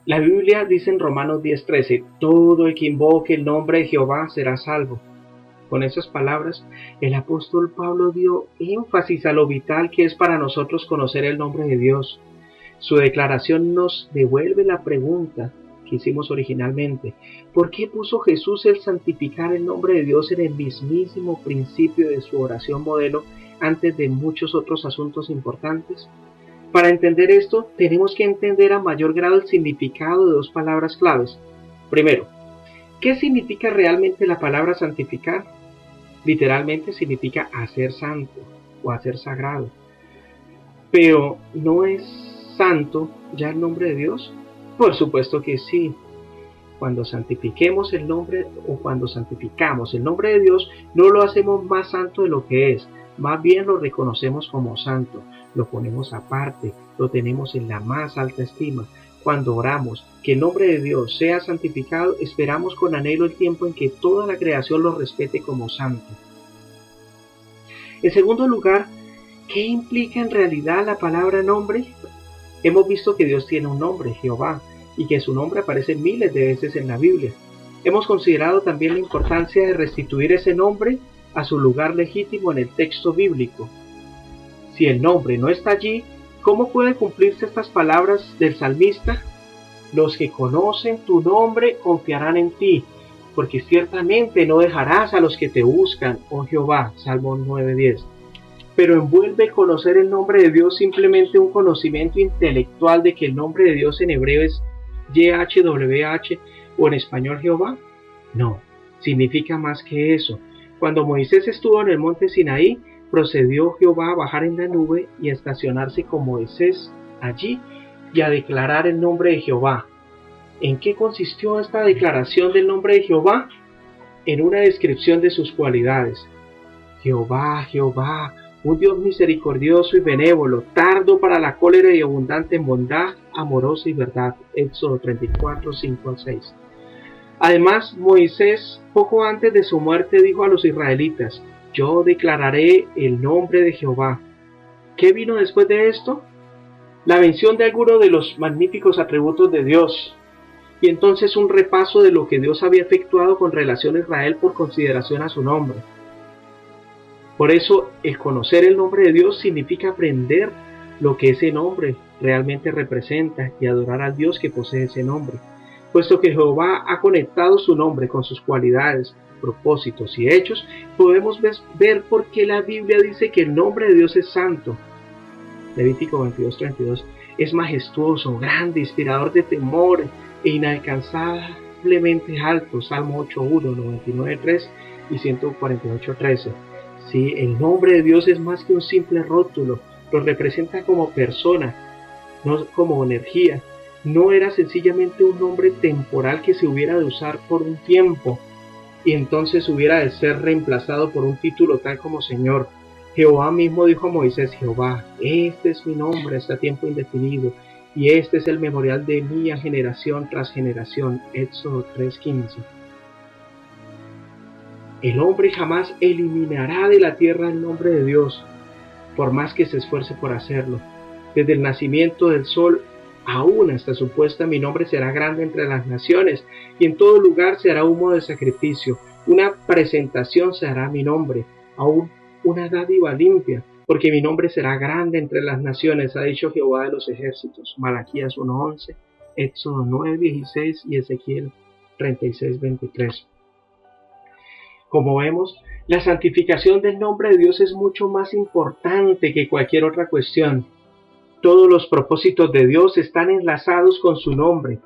La Biblia dice en Romanos 10:13, todo el que invoque el nombre de Jehová será salvo. Con esas palabras, el apóstol Pablo dio énfasis a lo vital que es para nosotros conocer el nombre de Dios. Su declaración nos devuelve la pregunta que hicimos originalmente: ¿por qué puso Jesús el santificar el nombre de Dios en el mismísimo principio de su oración modelo antes de muchos otros asuntos importantes? Para entender esto, tenemos que entender a mayor grado el significado de dos palabras claves. Primero, ¿qué significa realmente la palabra santificar? Literalmente significa hacer santo o hacer sagrado. Pero, ¿no es santo ya el nombre de Dios? Por supuesto que sí. Cuando santificamos el nombre o cuando santificamos el nombre de Dios, no lo hacemos más santo de lo que es, más bien lo reconocemos como santo, lo ponemos aparte, lo tenemos en la más alta estima. Cuando oramos que el nombre de Dios sea santificado, esperamos con anhelo el tiempo en que toda la creación lo respete como santo. En segundo lugar, ¿qué implica en realidad la palabra nombre? Hemos visto que Dios tiene un nombre, Jehová, y que su nombre aparece miles de veces en la Biblia. Hemos considerado también la importancia de restituir ese nombre a su lugar legítimo en el texto bíblico. Si el nombre no está allí, ¿cómo pueden cumplirse estas palabras del salmista? Los que conocen tu nombre confiarán en ti, porque ciertamente no dejarás a los que te buscan, oh Jehová. Salmo 9:10. Pero envuelve conocer el nombre de Dios simplemente un conocimiento intelectual de que el nombre de Dios en hebreo es YHWH o en español Jehová. No, significa más que eso. Cuando Moisés estuvo en el monte Sinaí, procedió Jehová a bajar en la nube y a estacionarse con Moisés allí y a declarar el nombre de Jehová. ¿En qué consistió esta declaración del nombre de Jehová? En una descripción de sus cualidades. Jehová, Jehová, un Dios misericordioso y benévolo, tardo para la cólera y abundante en bondad, amoroso y verdad. Éxodo 34, 5-6. Además, Moisés, poco antes de su muerte, dijo a los israelitas: yo declararé el nombre de Jehová. ¿Qué vino después de esto? La mención de algunos de los magníficos atributos de Dios, y entonces un repaso de lo que Dios había efectuado con relación a Israel por consideración a su nombre. Por eso, el conocer el nombre de Dios significa aprender lo que ese nombre realmente representa y adorar al Dios que posee ese nombre. Puesto que Jehová ha conectado su nombre con sus cualidades, propósitos y hechos, podemos ver por qué la Biblia dice que el nombre de Dios es santo. Levítico 22:32 es majestuoso, grande, inspirador de temor e inalcanzablemente alto. Salmo 8:1, 99:3 y 148:13. Sí, el nombre de Dios es más que un simple rótulo, lo representa como persona, no como energía. No era sencillamente un nombre temporal que se hubiera de usar por un tiempo y entonces hubiera de ser reemplazado por un título tal como Señor. Jehová mismo dijo a Moisés: Jehová, este es mi nombre hasta tiempo indefinido, y este es el memorial de mí a generación tras generación. Éxodo 3:15. El hombre jamás eliminará de la tierra el nombre de Dios, por más que se esfuerce por hacerlo. Desde el nacimiento del sol aún hasta su puesta, mi nombre será grande entre las naciones, y en todo lugar se hará humo de sacrificio. Una presentación se hará a mi nombre, aún una dádiva limpia, porque mi nombre será grande entre las naciones, ha dicho Jehová de los ejércitos. Malaquías 1:11, Éxodo 9:16 y Ezequiel 36:23. Como vemos, la santificación del nombre de Dios es mucho más importante que cualquier otra cuestión. Todos los propósitos de Dios están enlazados con su nombre.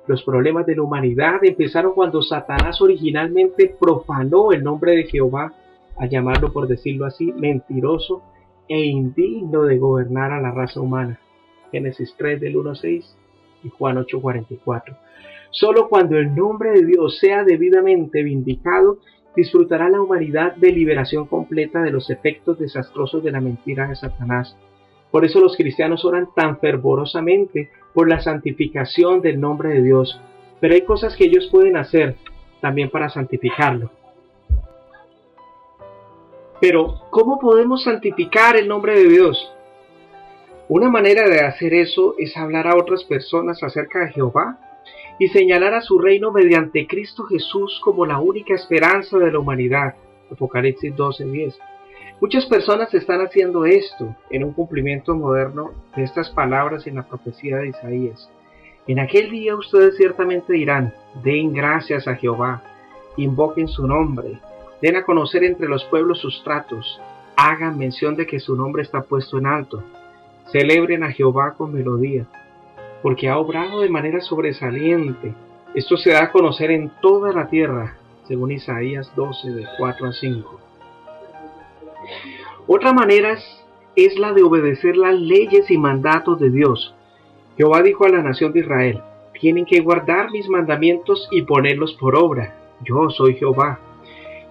Los problemas de la humanidad empezaron cuando Satanás originalmente profanó el nombre de Jehová, a llamarlo, por decirlo así, mentiroso e indigno de gobernar a la raza humana. Génesis 3 del 1:6 y Juan 8:44. Solo cuando el nombre de Dios sea debidamente vindicado, disfrutará la humanidad de liberación completa de los efectos desastrosos de la mentira de Satanás. Por eso los cristianos oran tan fervorosamente por la santificación del nombre de Dios. Pero hay cosas que ellos pueden hacer también para santificarlo. Pero, ¿cómo podemos santificar el nombre de Dios? Una manera de hacer eso es hablar a otras personas acerca de Jehová y señalar a su reino mediante Cristo Jesús como la única esperanza de la humanidad. Apocalipsis 12:10. Muchas personas están haciendo esto en un cumplimiento moderno de estas palabras en la profecía de Isaías. En aquel día ustedes ciertamente dirán: den gracias a Jehová, invoquen su nombre, den a conocer entre los pueblos sus tratos, hagan mención de que su nombre está puesto en alto, celebren a Jehová con melodía, porque ha obrado de manera sobresaliente. Esto se da a conocer en toda la tierra, según Isaías 12, de 4-5. Otra manera es la de obedecer las leyes y mandatos de Dios. Jehová dijo a la nación de Israel: tienen que guardar mis mandamientos y ponerlos por obra. Yo soy Jehová.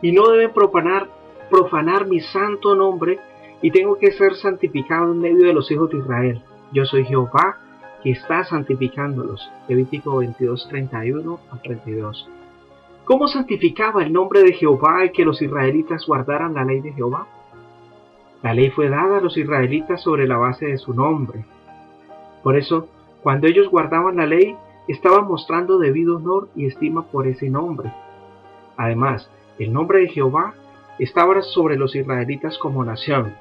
Y no deben profanar mi santo nombre, y tengo que ser santificado en medio de los hijos de Israel. Yo soy Jehová, que está santificándolos. Levítico 22:31-32. ¿Cómo santificaba el nombre de Jehová el que los israelitas guardaran la ley de Jehová? La ley fue dada a los israelitas sobre la base de su nombre. Por eso, cuando ellos guardaban la ley, estaban mostrando debido honor y estima por ese nombre. Además, el nombre de Jehová estaba sobre los israelitas como nación.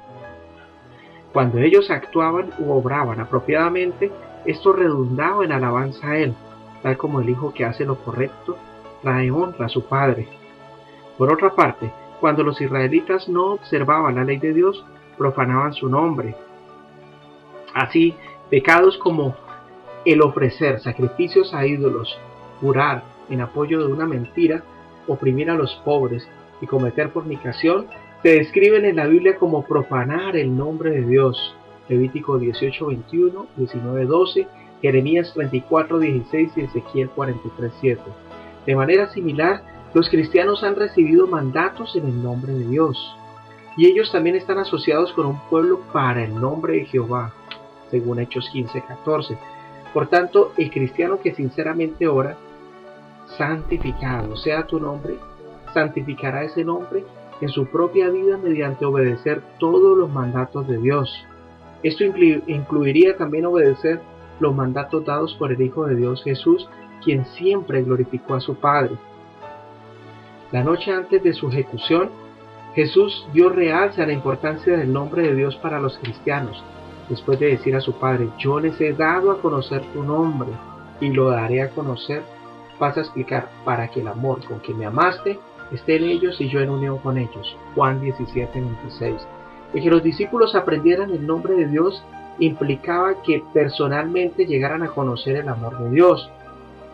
Cuando ellos actuaban u obraban apropiadamente, esto redundaba en alabanza a Él, tal como el hijo que hace lo correcto trae honra a su padre. Por otra parte, cuando los israelitas no observaban la ley de Dios, profanaban su nombre. Así, pecados como el ofrecer sacrificios a ídolos, jurar en apoyo de una mentira, oprimir a los pobres y cometer fornicación, se describen en la Biblia como profanar el nombre de Dios. Levítico 18:21, 19:12, Jeremías 34:16 y Ezequiel 43:7. De manera similar, los cristianos han recibido mandatos en el nombre de Dios, y ellos también están asociados con un pueblo para el nombre de Jehová, según Hechos 15:14. Por tanto, el cristiano que sinceramente ora: santificado sea tu nombre, santificará ese nombre en su propia vida mediante obedecer todos los mandatos de Dios. Esto incluiría también obedecer los mandatos dados por el Hijo de Dios Jesús, quien siempre glorificó a su Padre. La noche antes de su ejecución, Jesús dio realce a la importancia del nombre de Dios para los cristianos, después de decir a su Padre: yo les he dado a conocer tu nombre y lo daré a conocer. Vas a explicar: para que el amor con que me amaste esté en ellos y yo en unión con ellos. Juan 17:26. El que los discípulos aprendieran el nombre de Dios implicaba que personalmente llegaran a conocer el amor de Dios.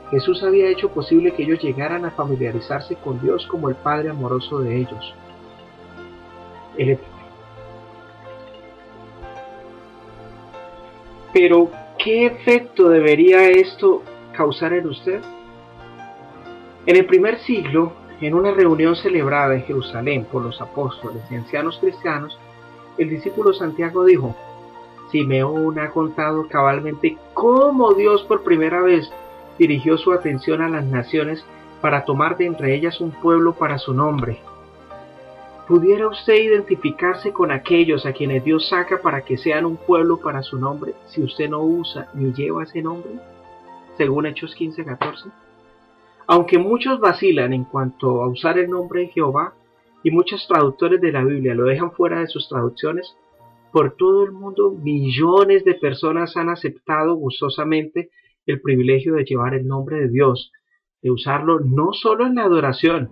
Jesús había hecho posible que ellos llegaran a familiarizarse con Dios como el Padre amoroso de ellos. Pero, ¿qué efecto debería esto causar en usted? En el primer siglo, en una reunión celebrada en Jerusalén por los apóstoles y ancianos cristianos, el discípulo Santiago dijo: Simeón ha contado cabalmente cómo Dios por primera vez dirigió su atención a las naciones para tomar de entre ellas un pueblo para su nombre. ¿Pudiera usted identificarse con aquellos a quienes Dios saca para que sean un pueblo para su nombre si usted no usa ni lleva ese nombre? Según Hechos 15:14. Aunque muchos vacilan en cuanto a usar el nombre de Jehová, y muchos traductores de la Biblia lo dejan fuera de sus traducciones, por todo el mundo millones de personas han aceptado gustosamente el privilegio de llevar el nombre de Dios, de usarlo no solo en la adoración,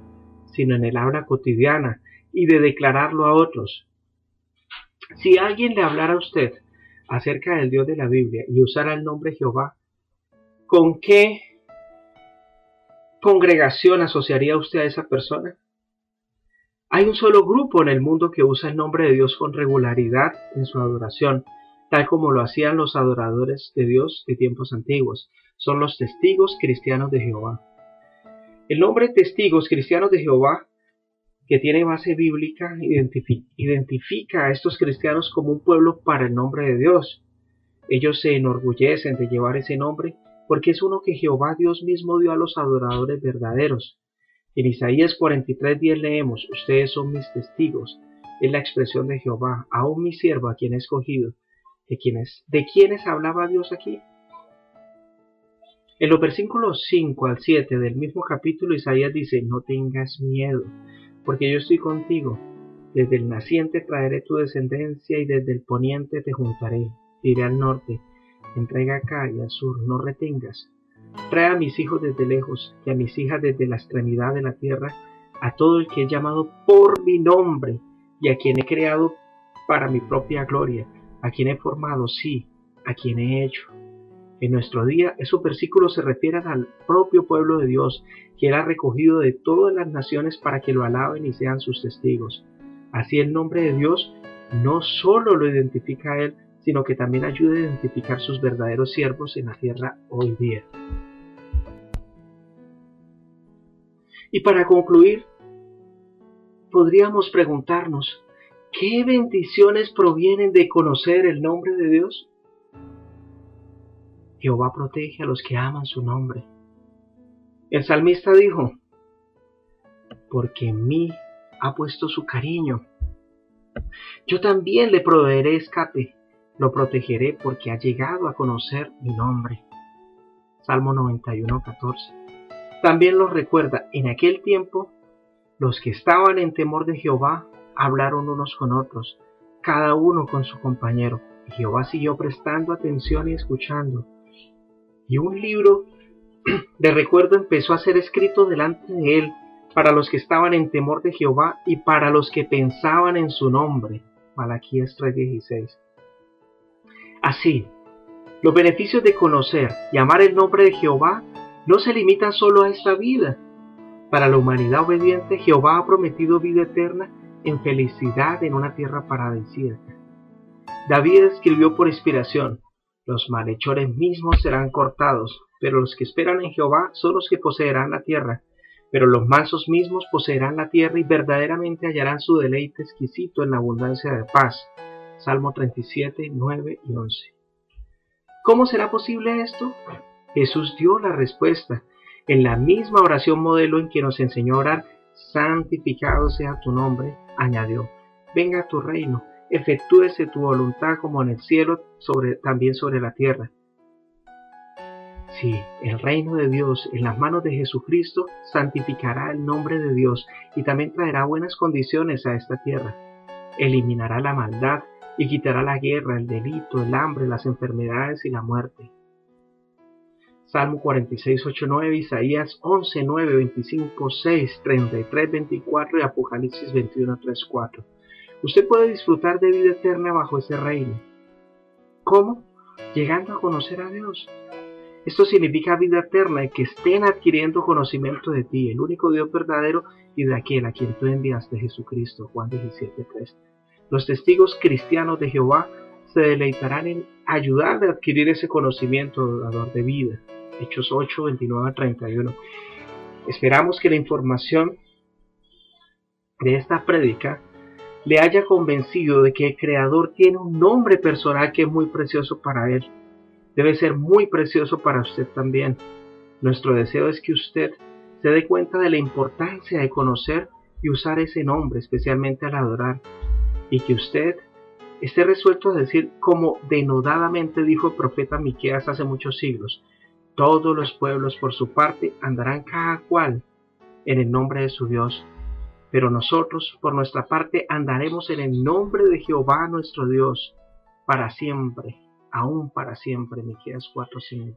sino en el habla cotidiana y de declararlo a otros. Si alguien le hablara a usted acerca del Dios de la Biblia y usara el nombre Jehová, ¿con qué congregación asociaría usted a esa persona? Hay un solo grupo en el mundo que usa el nombre de Dios con regularidad en su adoración, tal como lo hacían los adoradores de Dios de tiempos antiguos. Son los testigos cristianos de Jehová. El nombre testigos cristianos de Jehová, que tiene base bíblica, identifica a estos cristianos como un pueblo para el nombre de Dios. Ellos se enorgullecen de llevar ese nombre porque es uno que Jehová Dios mismo dio a los adoradores verdaderos. En Isaías 43:10 leemos: ustedes son mis testigos, es la expresión de Jehová, aún mi siervo a quien he escogido. ¿De quiénes hablaba Dios aquí? En los versículos 5 al 7 del mismo capítulo, Isaías dice: no tengas miedo, porque yo estoy contigo. Desde el naciente traeré tu descendencia y desde el poniente te juntaré. Diré al norte: entrega acá, y al sur: no retengas. Trae a mis hijos desde lejos y a mis hijas desde la extremidad de la tierra, a todo el que he llamado por mi nombre y a quien he creado para mi propia gloria, a quien he formado, sí, a quien he hecho. En nuestro día, esos versículos se refieren al propio pueblo de Dios, que Él ha recogido de todas las naciones para que lo alaben y sean sus testigos. Así el nombre de Dios no solo lo identifica a Él, sino que también ayuda a identificar sus verdaderos siervos en la tierra hoy día. Y para concluir, podríamos preguntarnos, ¿qué bendiciones provienen de conocer el nombre de Dios? Jehová protege a los que aman su nombre. El salmista dijo: porque en mí ha puesto su cariño. Yo también le proveeré escape, lo protegeré porque ha llegado a conocer mi nombre. Salmo 91:14. También nos recuerda: en aquel tiempo, los que estaban en temor de Jehová hablaron unos con otros, cada uno con su compañero. Y Jehová siguió prestando atención y escuchando. Y un libro de recuerdo empezó a ser escrito delante de él para los que estaban en temor de Jehová y para los que pensaban en su nombre. Malaquías 3:16. Así, los beneficios de conocer y amar el nombre de Jehová no se limitan solo a esta vida. Para la humanidad obediente, Jehová ha prometido vida eterna en felicidad en una tierra paradisíaca. David escribió por inspiración: los malhechores mismos serán cortados, pero los que esperan en Jehová son los que poseerán la tierra. Pero los mansos mismos poseerán la tierra y verdaderamente hallarán su deleite exquisito en la abundancia de paz. Salmo 37:9 y 11. ¿Cómo será posible esto? Jesús dio la respuesta en la misma oración modelo en que nos enseñó a orar: santificado sea tu nombre, añadió: venga a tu reino, efectúese tu voluntad como en el cielo, también sobre la tierra. Sí, el reino de Dios en las manos de Jesucristo santificará el nombre de Dios y también traerá buenas condiciones a esta tierra. Eliminará la maldad y quitará la guerra, el delito, el hambre, las enfermedades y la muerte. Salmo 46:8-9, Isaías 11:9, 25:6, 33:24 y Apocalipsis 21:3-4. Usted puede disfrutar de vida eterna bajo ese reino. ¿Cómo? Llegando a conocer a Dios. Esto significa vida eterna y que estén adquiriendo conocimiento de ti, el único Dios verdadero, y de aquel a quien tú enviaste, Jesucristo. Juan 17:3. Los testigos cristianos de Jehová se deleitarán en ayudarle a adquirir ese conocimiento dador de vida. Hechos 8:29-31. Esperamos que la información de esta prédica le haya convencido de que el Creador tiene un nombre personal que es muy precioso para Él. Debe ser muy precioso para usted también. Nuestro deseo es que usted se dé cuenta de la importancia de conocer y usar ese nombre, especialmente al adorar, y que usted esté resuelto a decir, como denodadamente dijo el profeta Miqueas hace muchos siglos: todos los pueblos por su parte andarán cada cual en el nombre de su Dios, pero nosotros por nuestra parte andaremos en el nombre de Jehová nuestro Dios para siempre, aún para siempre. Miqueas 4:5.